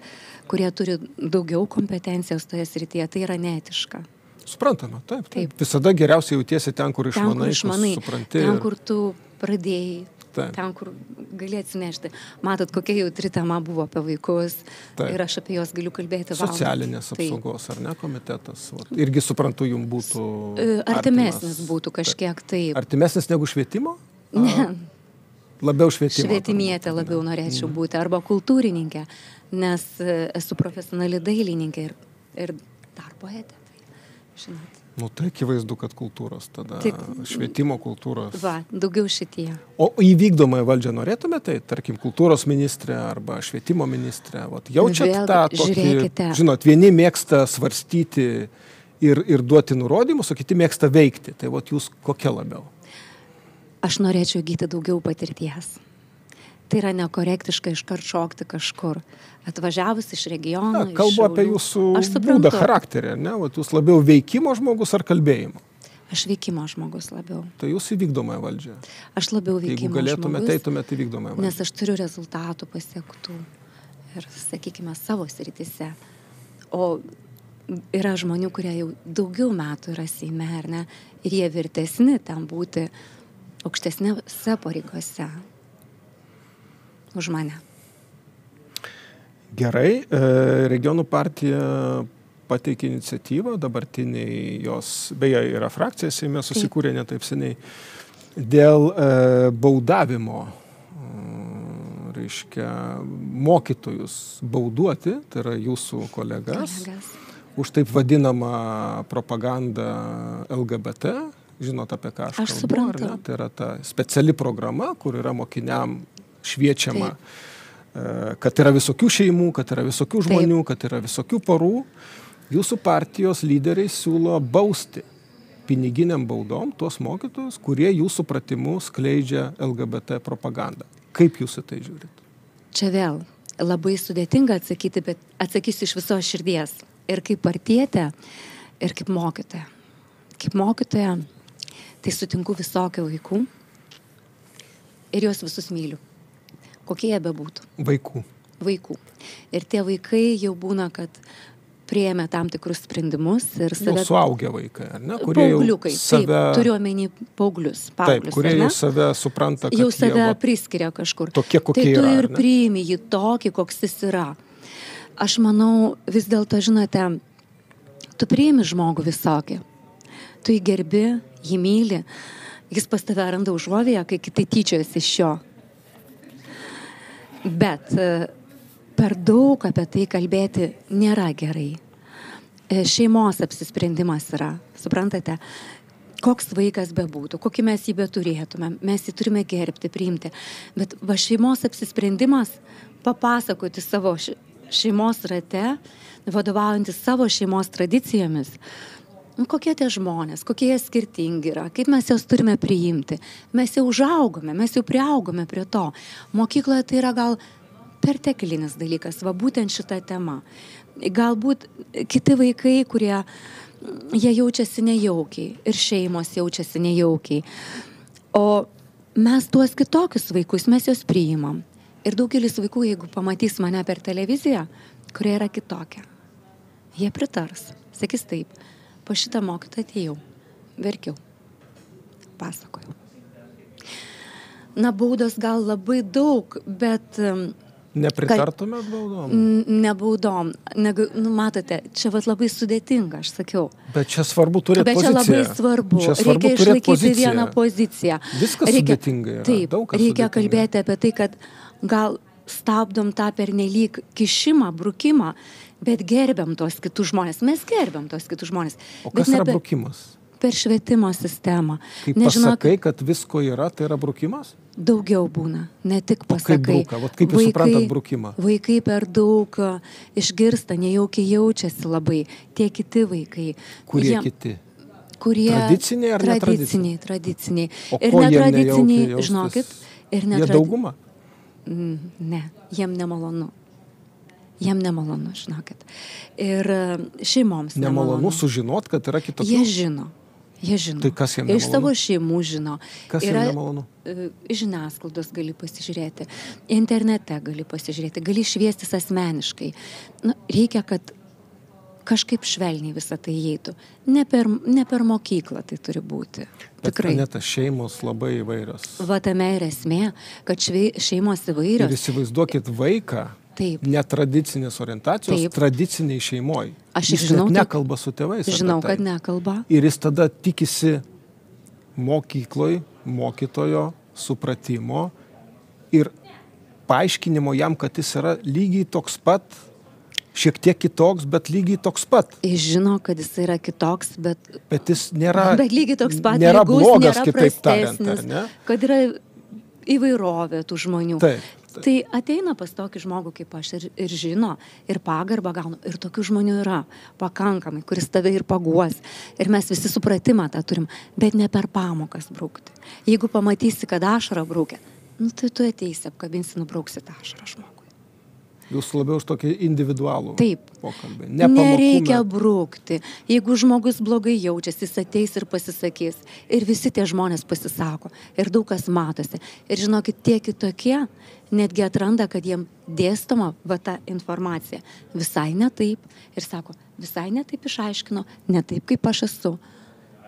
S2: kurie turi daugiau kompetencijos toje srityje, tai yra neetiška.
S1: Suprantama, taip. Visada geriausiai jautiesi ten, kur išmanai, supranti.
S2: Ten, kur tu pradėjai. Ten, kur gali atsinešti. Matot, kokia jautri tema buvo apie vaikus ir aš apie juos galiu kalbėti valandą.
S1: Socialinės apsaugos, ar ne, komitetas? Irgi suprantu, jums būtų
S2: artimesnis būtų kažkiek taip.
S1: Artimesnis negu švietimo?
S2: Ne.
S1: Labiau švietimo.
S2: Švietimietė labiau norėčiau būti, arba kultūrininkė, nes esu profesionali dailininkė ir dar poetė. Žinot.
S1: Nu, tai akivaizdu, kad kultūros tada, švietimo kultūros.
S2: Daugiau šitie.
S1: O į vykdomąją valdžią norėtume tai, tarkim, kultūros ministrė arba švietimo ministrė? Jaučiat tą tokį, žinot, vieni mėgsta svarstyti ir duoti nurodymus, o kiti mėgsta veikti. Tai jūs kokia labiau?
S2: Aš norėčiau įgyti daugiau patirties. Tai yra nekorektiška iškart šokti kažkur. Atvažiavus iš regiono, iš
S1: kalbu apie jūsų būdą, charakterį, ne? Jūs labiau veikimo žmogus ar kalbėjimo?
S2: Aš veikimo žmogus labiau.
S1: Tai jūs į vykdomąją valdžią?
S2: Aš labiau veikimo žmogus.
S1: Jeigu galėtumėte, eitumėte į vykdomąją valdžią.
S2: Nes aš turiu rezultatų pasiektų ir, sakykime, savo srityse. O yra žmonių, kurie jau daugiau metų yra Seime, ar ne, ir jie vertesni ten būti aukštesnėse pareigose už mane.
S1: Gerai, regionų partija pateikė iniciatyvą, dabartiniai jos, beje, yra frakcija Seime, susikūrė netaip seniai, dėl baudavimo, reiškia, mokytojus bauduoti, tai yra jūsų kolegas. Už taip vadinamą propagandą LGBT, žinot apie ką aš kalbu,
S2: suprantu.
S1: ar ne? Tai yra ta speciali programa, kur yra mokiniam šviečiama, kad yra visokių šeimų, kad yra visokių žmonių, kad yra visokių porų. Jūsų partijos lyderiai siūlo bausti piniginiam baudom tuos mokytojus, kurie jūsų supratimu skleidžia LGBT propagandą. Kaip jūs į tai žiūrit?
S2: Čia vėl labai sudėtinga atsakyti, bet atsakysiu iš viso širdies. Ir kaip partietė, ir kaip mokytoja. Kaip mokytoja, tai sutinku visokių vaikų ir juos visus myliu. Kokie jie bebūtų. Vaikų. Ir tie vaikai jau būna, kad priėmė tam tikrus sprendimus ir save...
S1: Suaugę vaikai, ar ne?
S2: Paaugliukai, taip, turiu omeny paauglius.
S1: Taip, kurie jau save supranta, kad
S2: jau save priskiria kažkur.
S1: Tokie, kokie yra.
S2: Tai tu ir priimi jį tokį, koks jis yra. Aš manau, vis dėlto, žinote, tu priimi žmogų visokį. Tu jį gerbi, jį myli. Jis pas tave randa užuovėje, kai kitai tyčiojasi iš jo. Bet per daug apie tai kalbėti nėra gerai. Šeimos apsisprendimas yra, suprantate, koks vaikas bebūtų, kokį mes jį beturėtume, mes jį turime gerbti, priimti. Bet va šeimos apsisprendimas papasakoti savo šeimos rate, vadovaujantis savo šeimos tradicijomis, kokie tie žmonės, kokie jie skirtingi yra, kaip mes juos turime priimti. Mes jau užaugome, mes jau priaugome prie to. Mokykloje tai yra gal perteklinis dalykas, va būtent šita tema. Galbūt kiti vaikai, kurie jie jaučiasi nejaukiai ir šeimos jaučiasi nejaukiai. O mes tuos kitokius vaikus, mes juos priimam. Ir daugelis vaikų, jeigu pamatys mane per televiziją, kurie yra kitokia, jie pritars. Sakys taip, po šitą mokytą atėjau, verkiau, pasakojau. Na, baudos gal labai daug, bet...
S1: Nepritartumėt baudom?
S2: Ne baudom. Matote, čia labai sudėtinga, aš sakiau.
S1: Bet čia svarbu turėti poziciją.
S2: Bet čia labai svarbu. Reikia išlaikyti vieną poziciją.
S1: Viskas sudėtinga yra.
S2: Taip, reikia kalbėti apie tai, kad gal stabdom tą pernelyg kišimą, brukimą, bet gerbiam tos kitus žmonės. Mes gerbiam tos kitus žmonės.
S1: O kas yra brukimas?
S2: Per švietimo sistemą.
S1: Kaip pasakai, kad visko yra, tai yra brukimas?
S2: Daugiau būna, ne tik pasakai.
S1: Kaip jūs suprantat brukimą?
S2: Vaikai per daug išgirsta, nejaukiai jaučiasi labai. Tie kiti vaikai.
S1: Kurie kiti?
S2: Kurie
S1: tradiciniai ar netradiciniai?
S2: Tradiciniai.
S1: O
S2: ir netradiciniai, žinokit, ir
S1: jie dauguma?
S2: Ne, jiem nemalonu. Jiem nemalonu, žinokit. Ir šeimoms
S1: nemalonu sužinot, kad yra kitokių?
S2: Jie žino.
S1: Tai kas jiem nemalonu?
S2: Iš savo šeimų žino.
S1: Kas jiem nemalonu?
S2: Žiniasklaidos gali pasižiūrėti, internete gali pasižiūrėti, gali šviestis asmeniškai. Reikia, kad kažkaip švelniai visą tai įeitų. Ne per mokyklą tai turi būti. Tikrai.
S1: Bet net šeimos labai įvairios.
S2: Va tame ir esmė, kad šeimos įvairios.
S1: Ir įsivaizduokit vaiką,
S2: taip,
S1: netradicinės orientacijos, taip, tradiciniai šeimoj.
S2: Jis žinau,
S1: nekalba su tėvais.
S2: Žinau, kad nekalba.
S1: Ir jis tada tikisi mokykloj, mokytojo supratimo ir paaiškinimo jam, kad jis yra lygiai toks pat, šiek tiek kitoks, bet lygiai toks pat.
S2: Jis žino, kad jis yra kitoks,
S1: bet jis nėra,
S2: bet lygiai toks pat,
S1: nėra blogas,
S2: nėra
S1: kitaip tariant, ar ne?
S2: Kad yra įvairovė tų žmonių.
S1: Taip.
S2: Tai ateina pas tokį žmogų kaip aš ir žino, ir pagarbą gaunu. Ir tokių žmonių yra pakankamai, kuris tave ir paguos. Ir mes visi supratimą tą turim, bet ne per pamokas braukti. Jeigu pamatysi, kad ašarą braukia, tai tu ateisi, apkabinsi, nubrauksi tą ašarą žmogui.
S1: Jūs labiau už tokį individualų pokalbį.
S2: Nereikia brūkti. Jeigu žmogus blogai jaučiasi, jis ateis ir pasisakys. Ir visi tie žmonės pasisako. Ir daug kas matosi. Ir žinokit, tie kitokie netgi atranda, kad jiem dėstoma va ta informacija. Visai ne taip. Ir sako, visai ne taip išaiškino, ne taip, kaip aš esu.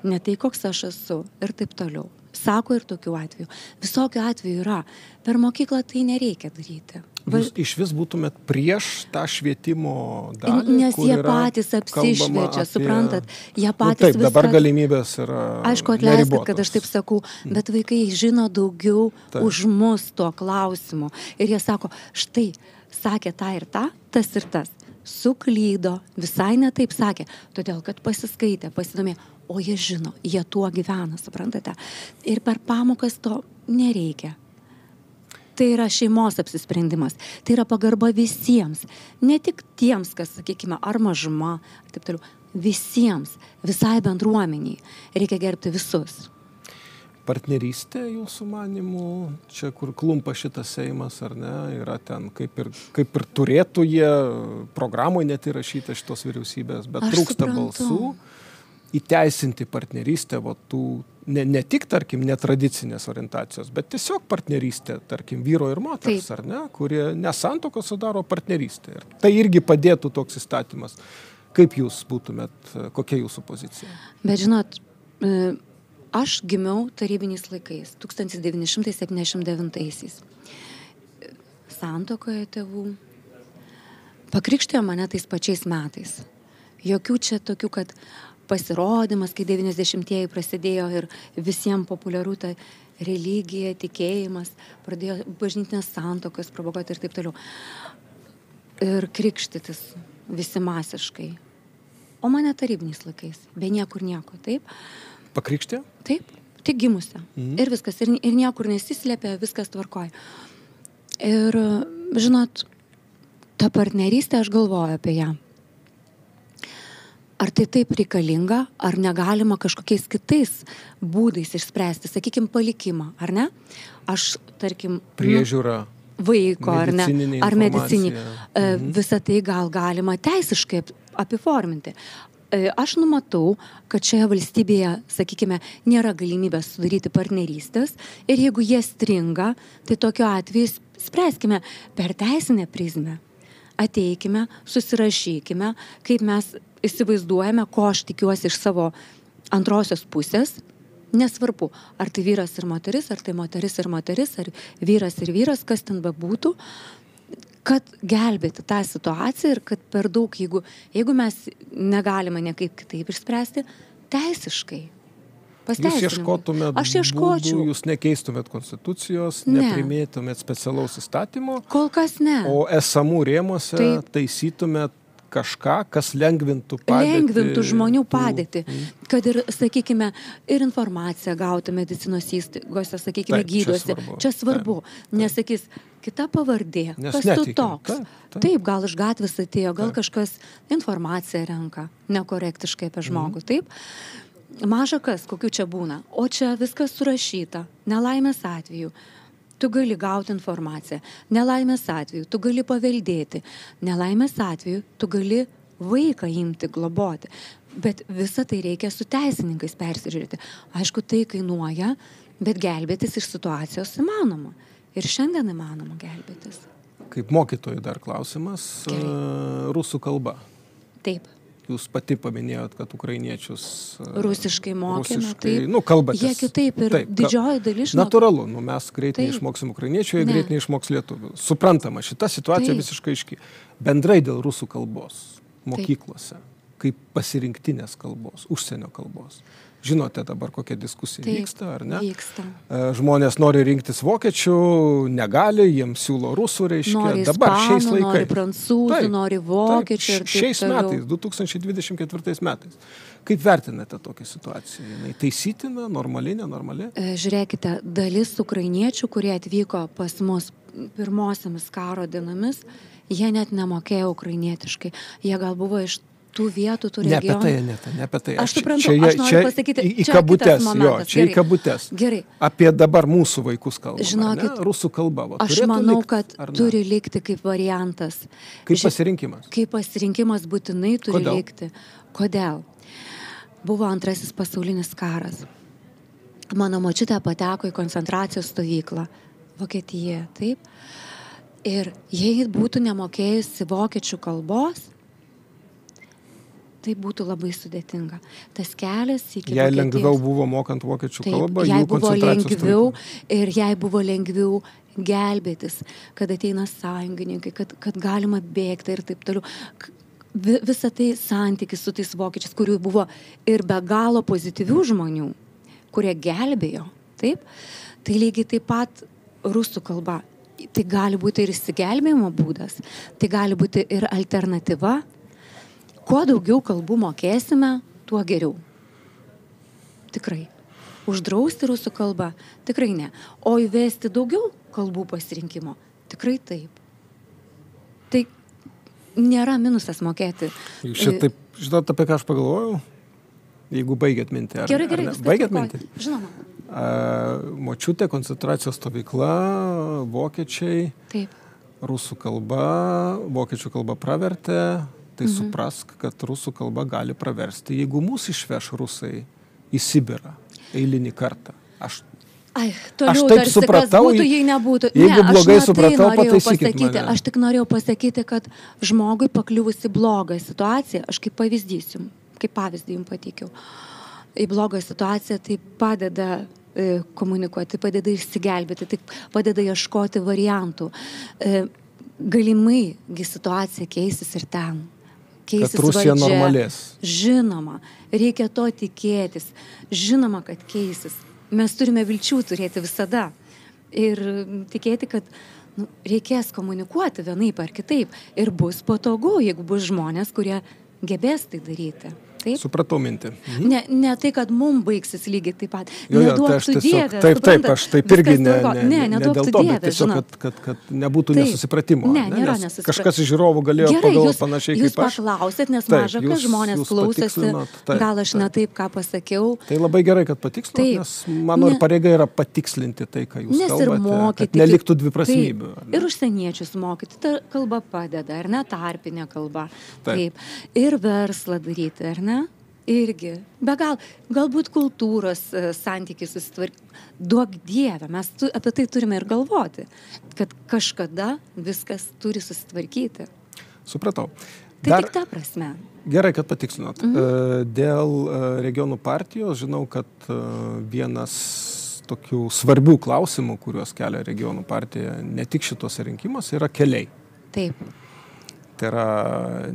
S2: Ne tai, koks aš esu. Ir taip toliau. Sako ir tokių atvejų. Visokių atvejų yra. Per mokyklą tai nereikia daryti.
S1: Jūs iš vis būtumėt prieš tą švietimo dalį,
S2: nes jie patys apsišviečia, suprantat, jie patys
S1: taip, dabar galimybės yra
S2: aišku, atleiskit, kad aš taip sakau, bet vaikai žino daugiau už mus tuo klausimu. Ir jie sako, štai, sakė tą ir tą, tas ir tas. Suklydo, visai ne taip sakė, todėl kad pasiskaitė, pasidomė, o jie žino, jie tuo gyvena, suprantate. Ir per pamokas to nereikia. Tai yra šeimos apsisprendimas, tai yra pagarba visiems, ne tik tiems, kas, sakykime, ar mažuma, ar taip toliau, visiems, visai bendruomeniai, reikia gerbti visus.
S1: Partnerystė jūsų manimų, čia kur klumpa šitas Seimas ar ne, yra ten kaip ir turėtų jie programoje net įrašyta šitos vyriausybės, bet trūksta balsų įteisinti partnerystę, ne tik, tarkim, netradicinės orientacijos, bet tiesiog partnerystė, tarkim, vyro ir moters, ar ne, kurie nesantuokos sudaro partnerystę. Ir tai irgi padėtų toks įstatymas. Kaip jūs būtumėt, kokia jūsų pozicija?
S2: Bet žinot, aš gimiau tarybiniais laikais, 1979-aisiais. Santuokoje tėvų. Pakrikštijo mane tais pačiais metais. Jokių čia tokių, kad pasirodymas, kai 90-ieji prasidėjo ir visiems populiaru ta religija, tikėjimas, pradėjo bažnytinės santuokas provokuoti ir taip toliau. Ir krikštytis visi masiškai. O mane tarybiniais laikais, be niekur nieko, taip?
S1: Pakrikštė?
S2: Taip, tik gimusi. Ir viskas, ir niekur nesislėpė, viskas tvarkoja. Ir, žinot, ta partnerystė, aš galvoju apie ją. Ar tai taip reikalinga, ar negalima kažkokiais kitais būdais išspręsti, sakykime, palikimą, ar ne? Aš, tarkim,
S1: priežiūra
S2: vaiko, ar ne? Ar medicinį. Visą tai gal galima teisiškai apiforminti. Aš numatau, kad šioje valstybėje, sakykime, nėra galimybės sudaryti partnerystės ir jeigu jie stringa, tai tokiu atveju spręskime per teisinę prizmę. Ateikime, susirašykime, kaip mes įsivaizduojame, ko aš tikiuosi iš savo antrosios pusės. Nesvarbu, ar tai vyras ir moteris, ar tai moteris ir moteris, ar vyras ir vyras, kas ten bebūtų, kad gelbėti tą situaciją ir kad per daug, jeigu mes negalime niekaip kitaip išspręsti, teisiškai.
S1: Jūs ieškotumėt būdų, jūs nekeistumėt konstitucijos, neprimėtumėt specialaus įstatymo.
S2: Kol kas ne.
S1: O esamų rėmuose taisytumėt kažką, kas lengvintų padėtį.
S2: Lengvintų žmonių padėtį. Kad ir, sakykime, ir informaciją gauti medicinos įstaigose, sakykime, gydosi. Čia svarbu. Nesakys, kita pavardė, kas tu toks. Taip, gal iš gatvės atėjo, gal kažkas informaciją renka nekorektiškai apie žmogų. Taip. Maža kas, kokių čia būna. O čia viskas surašyta. Nelaimės atveju. Tu gali gauti informaciją. Nelaimės atveju tu gali paveldėti. Nelaimės atveju tu gali vaiką imti, globoti. Bet visą tai reikia su teisininkais persižiūrėti. Aišku, tai kainuoja, bet gelbėtis iš situacijos įmanoma. Ir šiandien įmanoma gelbėtis.
S1: Kaip mokytojų dar klausimas. Rusų kalba.
S2: Taip.
S1: Jūs pati paminėjot, kad ukrainiečius
S2: rusiškai mokėme,
S1: kalbatės.
S2: Jie kitaip ir didžioji dalis.
S1: Natūralu, mes greit neišmoksim ukrainiečių, jie greit neišmoks lietuvių. Suprantama, šita situacija visiškai aiški. Bendrai dėl rusų kalbos mokyklose, kaip pasirinktinės kalbos, užsienio kalbos. Žinote dabar, kokia diskusija vyksta, ar ne?
S2: Vyksta.
S1: Žmonės nori rinktis vokiečių, negali, jiems siūlo rusų, reiškia.
S2: Nori ispanų, nori prancūzų, nori vokiečių ir taip toliau.
S1: Šiais metais, 2024 metais. Kaip vertinate tokią situaciją? Jinai taisytina, normali, nenormali?
S2: Žiūrėkite, dalis ukrainiečių, kurie atvyko pas mus pirmosiamis karo dienomis, jie net nemokėjo ukrainietiškai. Jie gal buvo iš tų vietų, tų
S1: Ne apie
S2: regionų.
S1: tai, Aneta, ne apie tai.
S2: Aš suprantu, aš noriu pasakyti,
S1: į
S2: čia
S1: kabutes,
S2: kitas momentas.
S1: čia į kabutes.
S2: Gerai.
S1: Apie dabar mūsų vaikus kalbame,
S2: Žinokit,
S1: rusų kalba.
S2: Aš manau, kad turi likti kaip variantas.
S1: Kaip pasirinkimas.
S2: Kaip pasirinkimas būtinai turi likti. Kodėl? Buvo Antrasis pasaulinis karas. Mano močiutė pateko į koncentracijos stovyklą Vokietijoje, taip? Ir jei būtų nemokėjusi vokiečių kalbos, tai būtų labai sudėtinga. Tas kelias iki
S1: Jai
S2: Vokietijos.
S1: lengviau buvo mokant vokiečių kalbą,
S2: jai
S1: jų
S2: buvo
S1: koncentracijos
S2: lengviau ir jai buvo lengviau gelbėtis, kad ateina sąjungininkai, kad galima bėgti ir taip toliau. Visą tai santykis su tais vokiečiais, kurių buvo ir be galo pozityvių žmonių, kurie gelbėjo, taip? Tai lygiai taip pat rusų kalba. Tai gali būti ir išsigelbėjimo būdas, tai gali būti ir alternatyva. Kuo daugiau kalbų mokėsime, tuo geriau. Tikrai. Uždrausti rusų kalbą? Tikrai ne. O įvesti daugiau kalbų pasirinkimo? Tikrai taip. Tai nėra minusas mokėti.
S1: Jūs čia taip, žinot, apie ką aš pagalvojau? Jeigu baigėt mintį.
S2: Gerai,
S1: baigėt mintį?
S2: Žinoma.
S1: Močiutė, koncentracijos stovykla, vokiečiai,
S2: taip.
S1: Rusų kalba, vokiečių kalba pravertė, tai suprask, kad rusų kalba gali praversti. Jeigu mūsų išveš rusai į Sibirą eilinį kartą, aš taip supratau,
S2: būtų, jei nebūtų.
S1: Jeigu blogai supratau, pataisykit mane.
S2: Aš tik norėjau pasakyti, kad žmogui pakliuvus į blogą situaciją, aš kaip pavyzdį jums pateikiau, į blogą situaciją tai padeda komunikuoti, padeda išsigelbėti, tai padeda ieškoti variantų. Galimai situacija keisis ir ten. Keisis
S1: kad Rusija
S2: valdžia.
S1: Normalės.
S2: Žinoma, reikia to tikėtis. Žinoma, kad keisis. Mes turime vilčių turėti visada. Ir tikėti, kad reikės komunikuoti vienaip ar kitaip. Ir bus patogu, jeigu bus žmonės, kurie gebės tai daryti. Taip?
S1: Supratau mintį.
S2: Ne tai, kad mums baigsis lygiai taip pat.
S1: Neduok tu Dieve. Taip, aš taip irgi ne dėl to, bet tiesiog, kad nebūtų nesusipratimo.
S2: Ne, nėra nesusipratimo.
S1: Kažkas iš žiūrovų galėjo pagalvoti panašiai kaip aš.
S2: Jūs paklausėt, nes maža, kad žmonės klausėsi, gal aš ne taip, ką pasakiau.
S1: Tai labai gerai, kad patikslinot, nes mano pareiga yra patikslinti tai, ką jūs kalbate, kad neliktų dviprasmybių.
S2: Ir užsieniečius mokyti, ta kalba padeda, ar ne, tarpinė kalba. Taip. Ir verslą daryti, ar ne? Irgi. Galbūt kultūros santykiai susitvarkyti. Duok Dieve, mes apie tai turime ir galvoti, kad kažkada viskas turi susitvarkyti.
S1: Supratau.
S2: Tai tik ta prasme.
S1: Gerai, kad patikslinot. Dėl regionų partijos žinau, kad vienas tokių svarbių klausimų, kuriuos kelia regionų partija, ne tik šituose rinkimuose, yra keliai.
S2: Taip.
S1: Tai yra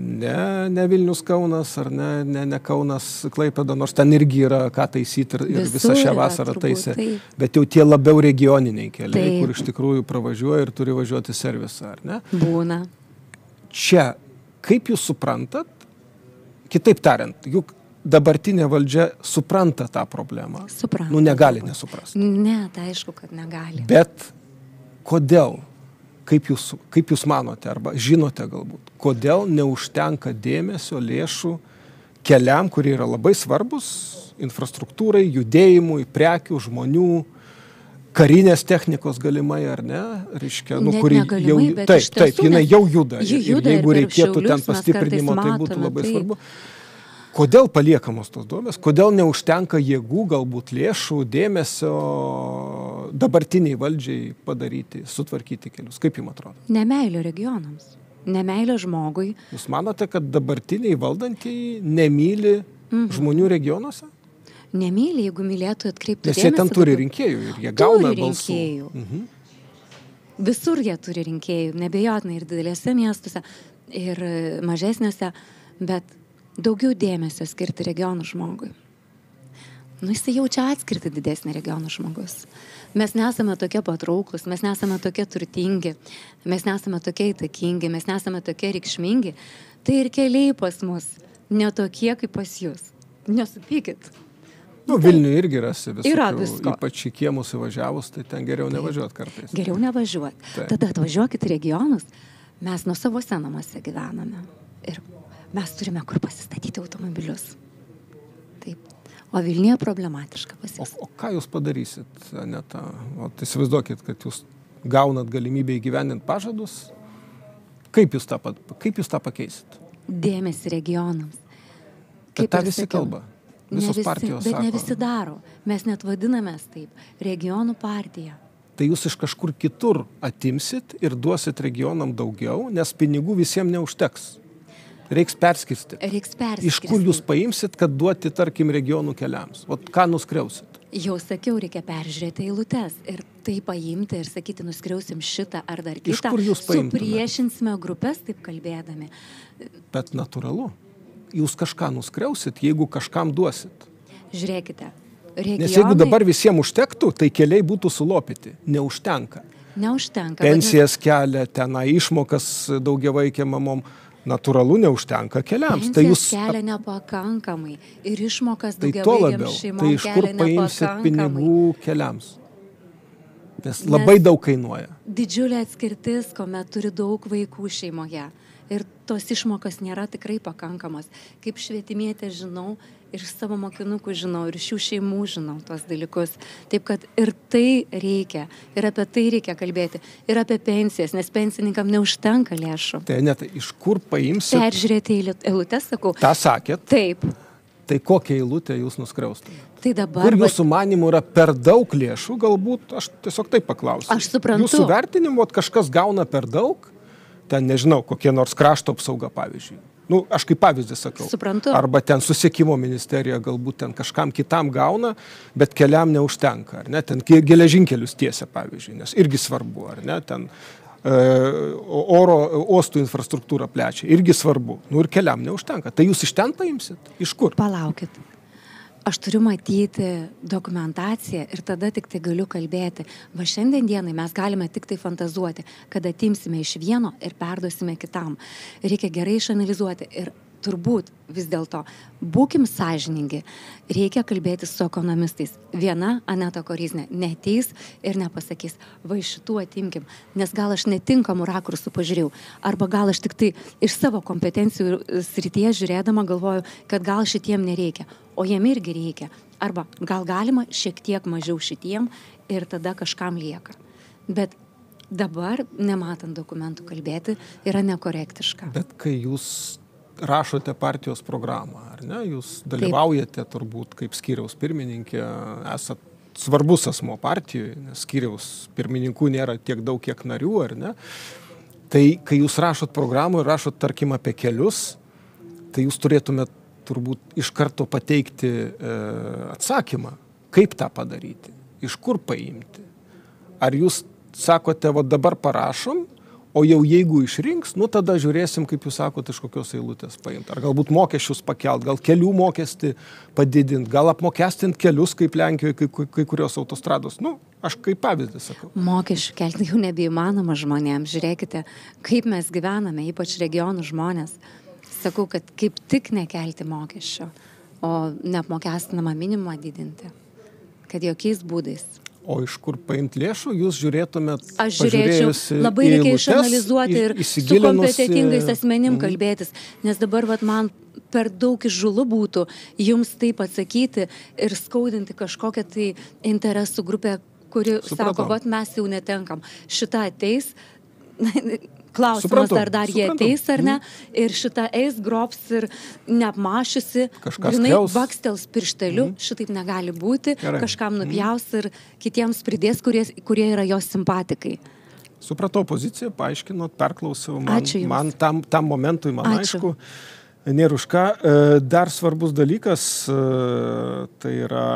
S1: ne Vilnius Kaunas ar ne Kaunas Klaipėda, nors ten irgi yra ką taisyti ir visą šią vasarą taisė. Bet jau tie labiau regioniniai keliai, kur iš tikrųjų pravažiuoja ir turi važiuoti servisą, ar ne?
S2: Būna.
S1: Čia, kaip jūs suprantat, kitaip tariant, juk dabartinė valdžia supranta tą problemą.
S2: Supranta.
S1: Negali nesuprasti.
S2: Ne, tai aišku, kad negali.
S1: Bet kodėl? Kaip jūs manote, arba žinote galbūt, kodėl neužtenka dėmesio, lėšų keliam, kurie yra labai svarbus infrastruktūrai, judėjimui, prekių, žmonių, karinės technikos galimai, ar ne? Reiškia, kuri jau, taip, jinai jau juda. Ir jeigu reikėtų ten pastiprinimo, tai būtų labai svarbu. Kodėl paliekamos tos duobės? Kodėl neužtenka jėgų, galbūt lėšų, dėmesio dabartiniai valdžiai padaryti, sutvarkyti kelius? Kaip jums atrodo?
S2: Nemeilė regionams. Nemeilė žmogui.
S1: Jūs manote, kad dabartiniai valdantieji nemyli žmonių regionuose?
S2: Nemyli, jeigu mylėtų atkreipti dėmesį.
S1: Nes jie ten turi rinkėjų ir jie gauna balsų.
S2: Visur jie turi rinkėjų, nebejotinai ir didelėse miestuose, ir mažesniuose, bet daugiau dėmesio skirti regionų žmogui. Jis jaučia atskirti didesnį regionų žmogus. Mes nesame tokie patrauklus, mes nesame tokie turtingi, mes nesame tokie įtakingi, mes nesame tokie reikšmingi. Tai ir keliai pas mus netokie kaip pas jūs. Nesupykit.
S1: Vilniuje irgi rasi visokių.
S2: Yra visko.
S1: Ypač į kiemus įvažiavus, tai ten geriau nevažiuoti kartais.
S2: Geriau nevažiuoti. Tada atvažiuokit į regionus. Mes nuo savose namuose gyvename. Ir mes turime kur pasistatyti automobilius. Taip. O Vilniuje problematiška pas jūs.
S1: O ką jūs padarysit, Aneta? Įsivaizduokit, kad jūs gaunat galimybę įgyvendinti pažadus. Kaip jūs tą pakeisit?
S2: Dėmesį regionams.
S1: Bet tą visi kalba. Visos partijos
S2: bet
S1: sako.
S2: ne visi daro. Mes net vadinamės taip. Regionų partija.
S1: Tai jūs iš kažkur kitur atimsit ir duosit regionam daugiau, nes pinigų visiems neužteks. Reiks perskirstyti. Iš kur jūs paimsit, kad duoti, tarkim, regionų keliams? O ką nuskriausit?
S2: Jau sakiau, reikia peržiūrėti eilutes ir tai paimti ir sakyti, nuskriausim šitą ar dar kitą.
S1: Iš kur jūs paimtumėte?
S2: Supriešinsime grupės, taip kalbėdami.
S1: Bet natūralu. Jūs kažką nuskriausit, jeigu kažkam duosit.
S2: Žiūrėkite, regionai...
S1: Nes jeigu dabar visiems užtektų, tai keliai būtų sulopyti. Neužtenka.
S2: Neužtenka.
S1: Pensijas kelia, tenai išmokas daugiavaikėm mamom. Natūralu neužtenka keliams.
S2: Pensijas tai jūs kelia nepakankamai ir išmokas daugiavaikėm šeimom
S1: tai iš kur
S2: kelia
S1: paimsit pinigų keliams? Nes labai daug kainuoja.
S2: Didžiulė atskirtis, kuomet turi daug vaikų šeimoje. Ir tos išmokas nėra tikrai pakankamos. Kaip švietimietė žinau, ir savo mokinukų žinau, ir šių šeimų žinau tos dalykus. Taip kad ir tai reikia, ir apie tai reikia kalbėti, ir apie pensijas, nes pensininkam neužtenka lėšų.
S1: Tai net iš kur paimsit?
S2: Peržiūrėti eilutes, sakau.
S1: Ta sakėt?
S2: Taip.
S1: Tai kokią eilutę jūs nuskriaustumėte?
S2: Tai dabar...
S1: Kur jūsų manimų yra per daug lėšų, galbūt, aš tiesiog taip paklausiu.
S2: Aš suprantu.
S1: Jūsų vertinimu, kažkas gauna per daug, ten nežinau, kokie nors krašto apsauga, pavyzdžiui. Aš kaip pavyzdį sakau.
S2: Suprantu.
S1: Arba ten susisiekimo ministerija galbūt ten kažkam kitam gauna, bet keliam neužtenka, ar ne? Ten geležinkelius tiesia, pavyzdžiui, nes irgi svarbu, ar ne? Ten uostų infrastruktūrą plečia, irgi svarbu. Ir keliam neužtenka. Tai jūs iš ten paimsit? Iš kur?
S2: Palaukit. Aš turiu matyti dokumentaciją ir tada tik tai galiu kalbėti. Va šiandien dienai mes galime tik tai fantazuoti, kad atimsime iš vieno ir perduosime kitam. Reikia gerai išanalizuoti ir turbūt vis dėlto būkim sąžiningi. Reikia kalbėti su ekonomistais. Viena Aneta Koryznė neateis ir nepasakys, va iš šitų atimkim, nes gal aš netinkamų rakursų pažiūrėjau, arba gal aš tik tai iš savo kompetencijų srityje žiūrėdama galvoju, kad gal šitiem nereikia, o jiem irgi reikia. Arba gal galima šiek tiek mažiau šitiem ir tada kažkam lieka. Bet dabar, nematant dokumentų kalbėti, yra nekorektiška.
S1: Bet kai jūs rašote partijos programą, ar ne? Jūs dalyvaujate turbūt kaip skyriaus pirmininkė, esat svarbus asmo partijoje, nes skyriaus pirmininkų nėra tiek daug, kiek narių, ar ne? Tai kai jūs rašot programą ir rašot, tarkim, apie kelius, tai jūs turėtumėt turbūt iš karto pateikti atsakymą, kaip tą padaryti, iš kur paimti. Ar jūs sakote, va dabar parašom, o jau jeigu išrinks, tada žiūrėsim, kaip jūs sakot, iš kokios eilutės paimti. Ar galbūt mokesčius pakelt, gal kelių mokestį padidinti, gal apmokestinti kelius, kaip Lenkijoje, kai kurios autostrados. Aš kaip pavyzdį sakau.
S2: Mokesčių kelti jau nebeįmanoma žmonėms. Žiūrėkite, kaip mes gyvename, ypač regionų žmonės. Sakau, kad kaip tik nekelti mokesčio, o neapmokestinamą minimumą didinti. Kad jokiais būdais.
S1: O iš kur paimti lėšų, jūs žiūrėtumėt,
S2: aš žiūrėčiau, labai reikia išanalizuoti ir su kompetentingais asmenim kalbėtis, nes dabar man per daug įžūlu būtų jums taip atsakyti ir skaudinti kažkokią tai interesų grupę, kuri sako, mes jau netenkam. Šita ateis, klausimas, ar dar jie ateis ar ne, ir šita eis, grobs ir neapmašiusi, bakstels piršteliu, šitaip negali būti, kažkam nupjaus ir kitiems pridės, kurie yra jos simpatikai.
S1: Supratau poziciją, paaiškinot, perklausiau, man tam momentui, man aišku, nėra už ką. Dar svarbus dalykas, tai yra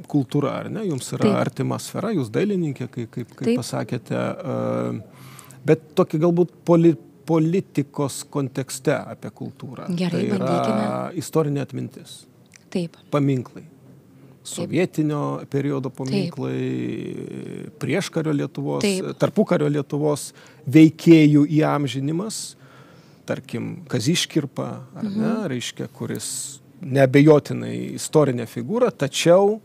S1: kultūra, ar ne? Jums yra artima sfera, jūs dailininkė, kaip pasakėte, bet tokį galbūt politikos kontekste apie kultūrą.
S2: Gerai,
S1: tai yra istorinė atmintis.
S2: Taip.
S1: Paminklai. Sovietinio periodo paminklai, prieškario Lietuvos, tarpukario Lietuvos veikėjų įamžinimas, tarkim, Kazys Škirpa, ar ne, reiškia, kuris neabejotinai istorinė figūra, tačiau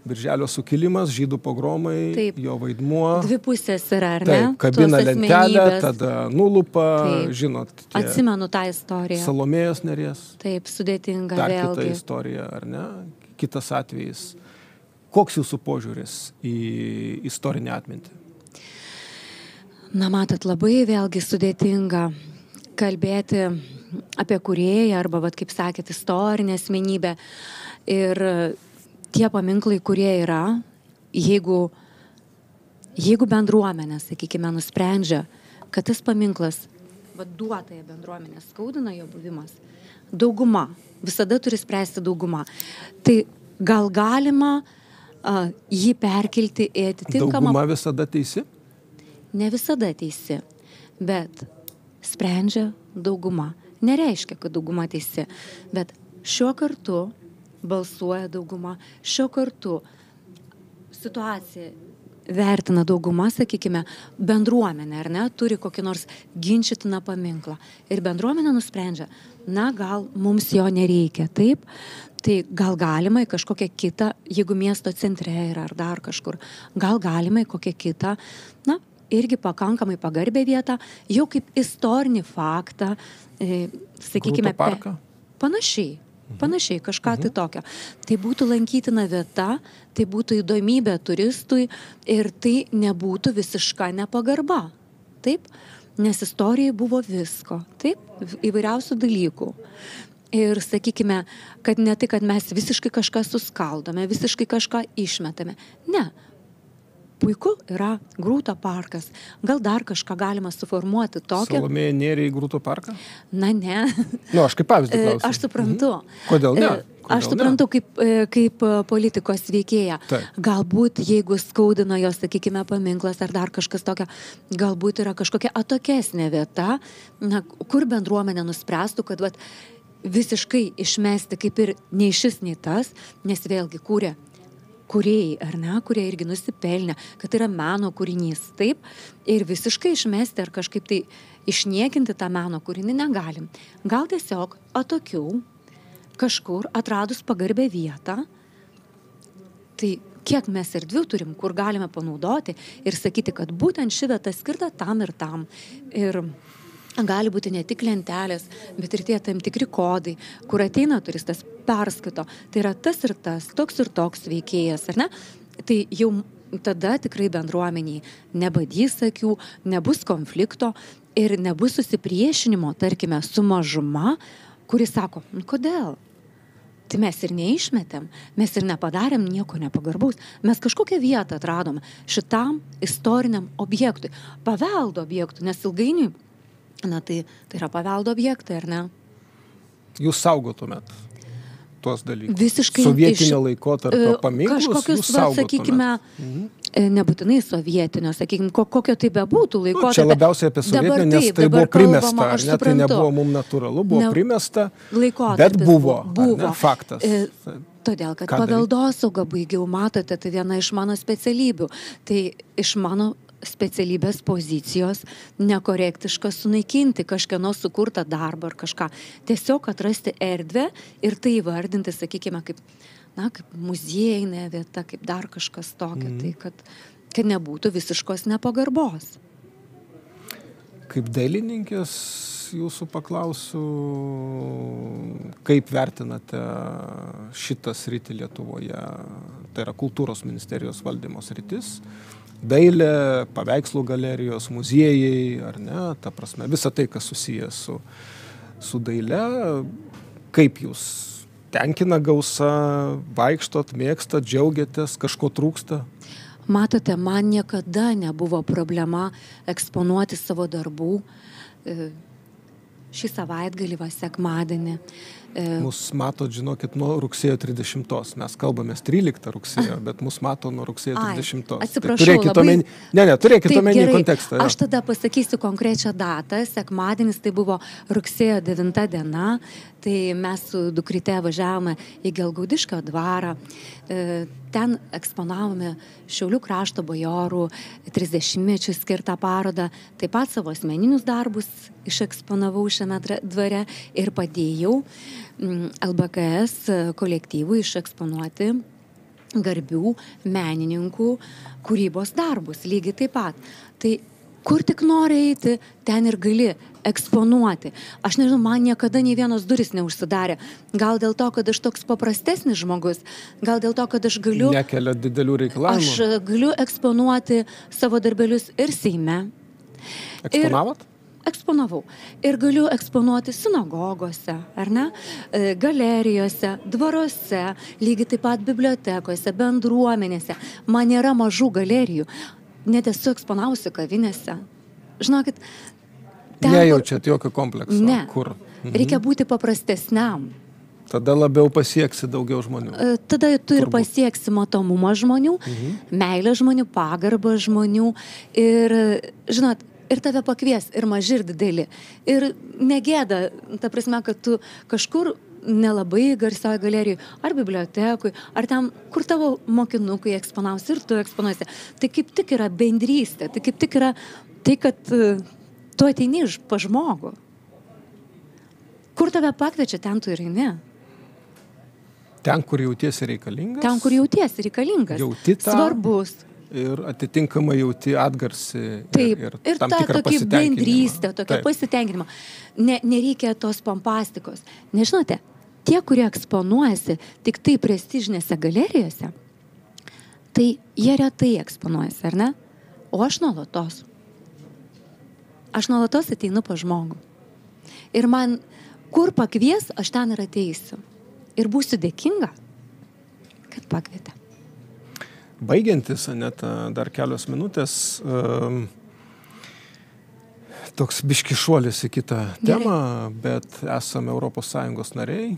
S1: Birželio sukilimas, žydų pogromai,
S2: Taip.
S1: jo vaidmuo.
S2: Dvi pusės yra, ar ne?
S1: Taip, kabina
S2: Tos
S1: lentelę,
S2: asmenybės.
S1: tada nulupa,
S2: Taip.
S1: žinot,
S2: Atsimenu tą istoriją.
S1: Salomėjos Nėries.
S2: Taip, sudėtinga
S1: Dar kita
S2: vėlgi.
S1: istorija, ar ne? Kitas atvejis. Koks jūsų požiūris į istorinę atmintį?
S2: Na, matot, labai vėlgi sudėtinga kalbėti apie kūrėją arba, kaip sakėt, istorinę asmenybę. Ir tie paminklai, kurie yra, jeigu bendruomenė, sakykime, nusprendžia, kad tas paminklas, duotąją bendruomenę skaudina jo buvimas, dauguma, visada turi spręsti dauguma. Tai gal galima jį perkelti į atitinkamą...
S1: Dauguma visada teisi?
S2: Ne visada teisi, bet sprendžia dauguma. Nereiškia, kad dauguma teisi, bet šiuo kartu balsuoja dauguma, šiuo kartu situaciją vertina dauguma, sakykime, bendruomenė, ar ne, turi kokį nors ginčytiną paminklą. Ir bendruomenė nusprendžia, na, gal mums jo nereikia, taip? Tai gal galima į kažkokią kitą, jeigu miesto centre yra ar dar kažkur, gal galima į kokią kitą, na, irgi pakankamai pagarbę vietą, jau kaip istorinį faktą, sakykime,
S1: Grūto parką?
S2: Panašiai, kažką tai tokio. Tai būtų lankytina vieta, tai būtų įdomybė turistui ir tai nebūtų visiška nepagarba. Taip? Nes istorijai buvo visko. Taip? Įvairiausių dalykų. Ir sakykime, kad ne tai, kad mes visiškai kažką suskaldome, visiškai kažką išmetame. Ne. Puiku yra Grūto parkas. Gal dar kažką galima suformuoti tokio?
S1: Salomėja nėrė į Grūto parką?
S2: Na, ne.
S1: Aš kaip pavyzdį klausiu.
S2: Aš suprantu.
S1: Kodėl ne?
S2: Aš suprantu kaip politikos veikėja.
S1: Taip.
S2: Galbūt, jeigu skaudino jos, sakykime, paminklas ar dar kažkas tokio, galbūt yra kažkokia atokesnė vieta, kur bendruomenė nuspręstų, kad visiškai išmesti kaip ir nei šis, nei tas, nes vėlgi kūrėjai, ar ne, kurie irgi nusipelnė, kad yra meno kūrinys, taip, ir visiškai išmesti ar kažkaip tai išniekinti tą meno kūrinį negalim. Gal tiesiog atokiau, kažkur atradus pagarbę vietą, tai kiek mes erdvių turim, kur galime panaudoti ir sakyti, kad būtent ši vieta skirta tam ir tam. Ir gali būti ne tik lentelės, bet ir tie tam tikri kodai, kur ateina turistas, perskaito. Tai yra tas ir tas, toks ir toks veikėjas, ar ne? Tai jau tada tikrai bendruomeniai nebadys akių, nebus konflikto ir nebus susipriešinimo, tarkime, su mažuma, kuris sako, kodėl? Tai mes ir neišmetėm, mes ir nepadarėm nieko nepagarbaus. Mes kažkokią vietą atradom šitam istoriniam objektui, paveldo objektui, nes ilgainiui, tai yra paveldo objektai, ar ne?
S1: Jūs saugotumėt tuos dalykus?
S2: Visiškai
S1: sovietinio laikotarpio paminklus jūs saugotumėt?
S2: Sakykime, nebūtinai sovietinio, sakykime, kokio tai bebūtų laikotarpio.
S1: Čia labiausiai apie sovietinio, nes tai buvo primesta, ar ne? Tai nebuvo mums natūralu, buvo primesta, bet buvo. Faktas.
S2: Todėl, kad paveldosaugą baigiau, matote, tai viena iš mano specialybių. Tai iš mano specialybės pozicijos nekorektiška sunaikinti kažkieno sukurtą darbą ar kažką. Tiesiog atrasti erdvę ir tai įvardinti, sakykime, kaip muziejinė vieta, kaip dar kažkas tokio. Tai kad nebūtų visiškos nepagarbos.
S1: Kaip dailininkės jūsų paklausiu, kaip vertinate šitą sritį Lietuvoje? Tai yra kultūros ministerijos valdymo sritis. Dailė, paveikslų galerijos, muziejai, ar ne, ta prasme, visa tai, kas susijęs su daile, kaip jūs tenkina gausa, vaikštot, mėgstat, džiaugiatės, kažko trūksta?
S2: Matote, man niekada nebuvo problema eksponuoti savo darbų. Šį savaitgalį, sekmadienį.
S1: Mus matot, žinokit, nuo rugsėjo 30. Mes kalbamės 13 rugsėjo, bet mus mato nuo rugsėjo 30.
S2: Atsiprašau,
S1: labai... Turėkit omeny kontekstą.
S2: Aš tada pasakysiu konkrečią datą. Sekmadienis tai buvo rugsėjo 9 diena. Tai mes su dukryte važiavome į Gelgaudiškio dvarą. Ten eksponavome Šiaulių krašto bajorų 30-mečių skirtą parodą. Taip pat savo asmeninius darbus išeksponavau šiame dvare ir padėjau LBKS kolektyvui išeksponuoti garbių menininkų kūrybos darbus, lygiai taip pat. Tai kur tik nori eiti, ten ir gali eksponuoti. Aš nežinau, man niekada nei vienos durys neužsidarė. Gal dėl to, kad aš toks paprastesnis žmogus, gal dėl to, kad aš galiu...
S1: Nekelia didelių reikalavimų.
S2: Aš galiu eksponuoti savo darbelius ir Seime.
S1: Eksponavot?
S2: Eksponavau. Ir galiu eksponuoti sinagogose, ar ne? Galerijose, dvaruose, lygiai taip pat bibliotekose, bendruomenėse. Man nėra mažų galerijų. Net esu eksponavusi kavinėse. Žinokit,
S1: nejaučiat jokio komplekso?
S2: Ne.
S1: Kur?
S2: Reikia būti paprastesniam.
S1: Tada labiau pasieksi daugiau žmonių.
S2: Tada tu ir pasieksi matomumą žmonių, meilę žmonių, pagarbą žmonių. Ir, žinot, ir tave pakvies, ir maži, ir dideli. Ir negėda, ta prasme, kad tu kažkur nelabai garsioje galerijoje, ar bibliotekui, ar ten, kur tavo mokinukai eksponausi ir tu eksponuosi. Tai kaip tik yra bendrystė, tai kaip tik yra tai, kad tu ateini pa žmogų. Kur tave pakviečia, ten tu ir eini.
S1: Ten, kur jautiesi reikalingas?
S2: Ten, kur jautiesi reikalingas.
S1: Jauti tą.
S2: Svarbus.
S1: Ir atitinkamai jauti atgarsį.
S2: Taip, ir
S1: tam
S2: ta
S1: tikrą
S2: tokia bendrystė, tokia
S1: Taip.
S2: pasitenkinimą. Nereikia tos pompastikos. Nežinote, tie, kurie eksponuojasi tik tai prestižinėse galerijose, tai jie retai eksponuojasi, ar ne? O aš nuolatos. Aš nuolatos ateinu pa žmogų. Ir man, kur pakvies, aš ten ir ateisiu. Ir būsiu dėkinga, kad pakvietė.
S1: Baigiantis, Aneta, dar kelios minutės, toks biški šuolis į kitą temą, bet esame ES nariai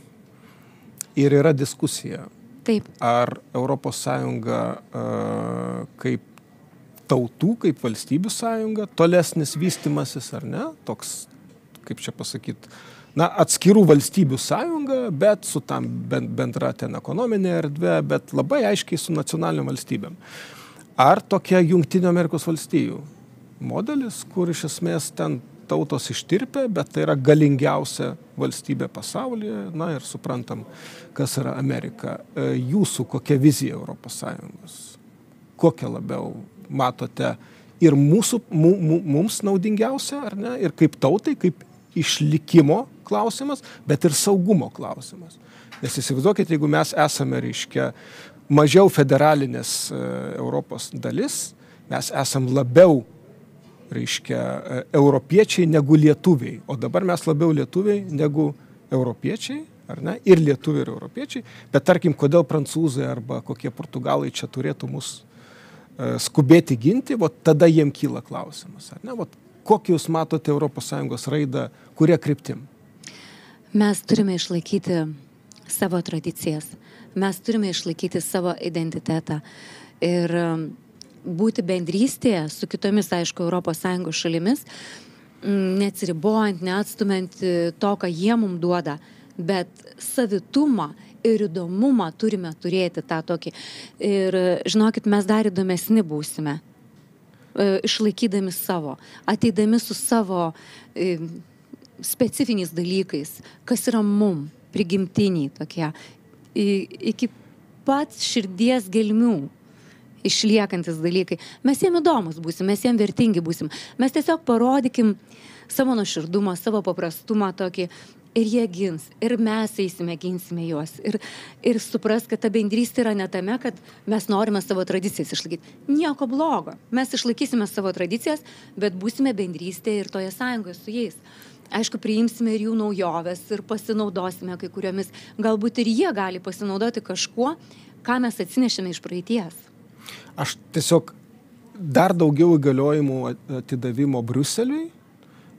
S1: ir yra diskusija.
S2: Taip.
S1: Ar ES kaip tautų, kaip valstybių sąjunga, tolesnis vystimasis ar ne, toks, kaip čia pasakyti, atskirų valstybių sąjunga, bet su tam bendra ten ekonominė erdvė, bet labai aiškiai su nacionaliniam valstybėm. Ar tokia Jungtinių Amerikos valstijų modelis, kur iš esmės ten tautos ištirpė, bet tai yra galingiausia valstybė pasaulyje, ir suprantam, kas yra Amerika. Jūsų kokia vizija Europos Sąjungos? Kokią labiau matote ir mums naudingiausia, ar ne? Ir kaip tautai, kaip išlikimo klausimas, bet ir saugumo klausimas. Nes įsivaizduokit, jeigu mes esame, reiškia, mažiau federalinės Europos dalis, mes esam labiau, reiškia, europiečiai negu lietuviai. O dabar mes labiau lietuviai negu europiečiai, ar ne? Ir lietuviai, ir europiečiai. Bet tarkim, kodėl prancūzai arba kokie portugalai čia turėtų mus skubėti ginti, tada jiem kyla klausimas, ar ne? Kokį jūs matote ES raidą, kuria kryptim?
S2: Mes turime išlaikyti savo tradicijas, mes turime išlaikyti savo identitetą ir būti bendrystėje su kitomis, aišku, ES šalimis, neatsiribojant, neatstumant to, ką jie mums duoda, bet savitumą ir įdomumą turime turėti tą tokį. Ir žinokit, mes dar įdomesni būsime, išlaikydami savo, ateidami su savo specifiniais dalykais, kas yra mum, prigimtiniai tokie, iki pat širdies gelmių išliekantis dalykai. Mes jiem įdomus būsim, mes jiem vertingi būsim. Mes tiesiog parodykim savo nuoširdumą, savo paprastumą tokį ir jie gins, ir mes eisime, ginsime juos. Ir supras, kad ta bendrystė yra ne tame, kad mes norime savo tradicijas išlaikyti. Nieko blogo. Mes išlaikysime savo tradicijas, bet būsime bendrystėje ir toje sąjungoje su jais. Aišku, priimsime ir jų naujoves ir pasinaudosime kai kuriomis. Galbūt ir jie gali pasinaudoti kažkuo, ką mes atsinešėme iš praeities.
S1: Aš tiesiog dar daugiau įgaliojimų atidavimo Briuseliui,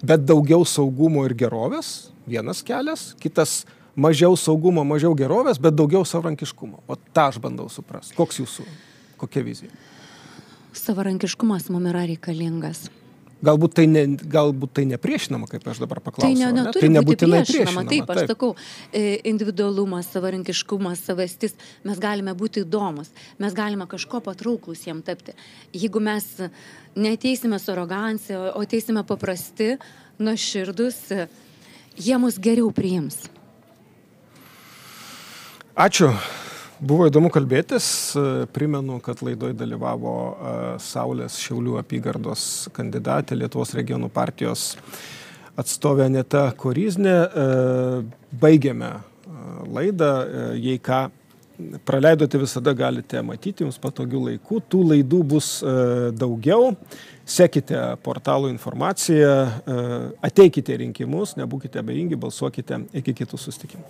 S1: bet daugiau saugumo ir gerovės, vienas kelias, kitas mažiau saugumo, mažiau gerovės, bet daugiau savarankiškumo. O tą aš bandau suprasti. Koks jūsų, kokia vizija?
S2: Savarankiškumas mums yra reikalingas.
S1: Galbūt tai nepriešinama, kaip aš dabar paklausiu.
S2: Tai neturi būti priešinama. Taip, aš sakau, individualumas, savarankiškumas, savastis, mes galime būti įdomus, mes galime kažko patrauklus jiem tapti. Jeigu mes neateisime su arogancija, o ateisime paprasti, nuoširdus, jie mus geriau priims.
S1: Ačiū. Buvo įdomu kalbėtis. Primenu, kad laidoje dalyvavo Saulės Šiaulių apygardos kandidatė, Lietuvos regionų partijos atstovė Aneta Koryznė. Baigėme laidą. Jei ką praleidote, visada galite matyti jums patogių laikų. Tų laidų bus daugiau. Sekite portalų informaciją, ateikite rinkimus, nebūkite abejingi, balsuokite. Iki kitų susitikimų.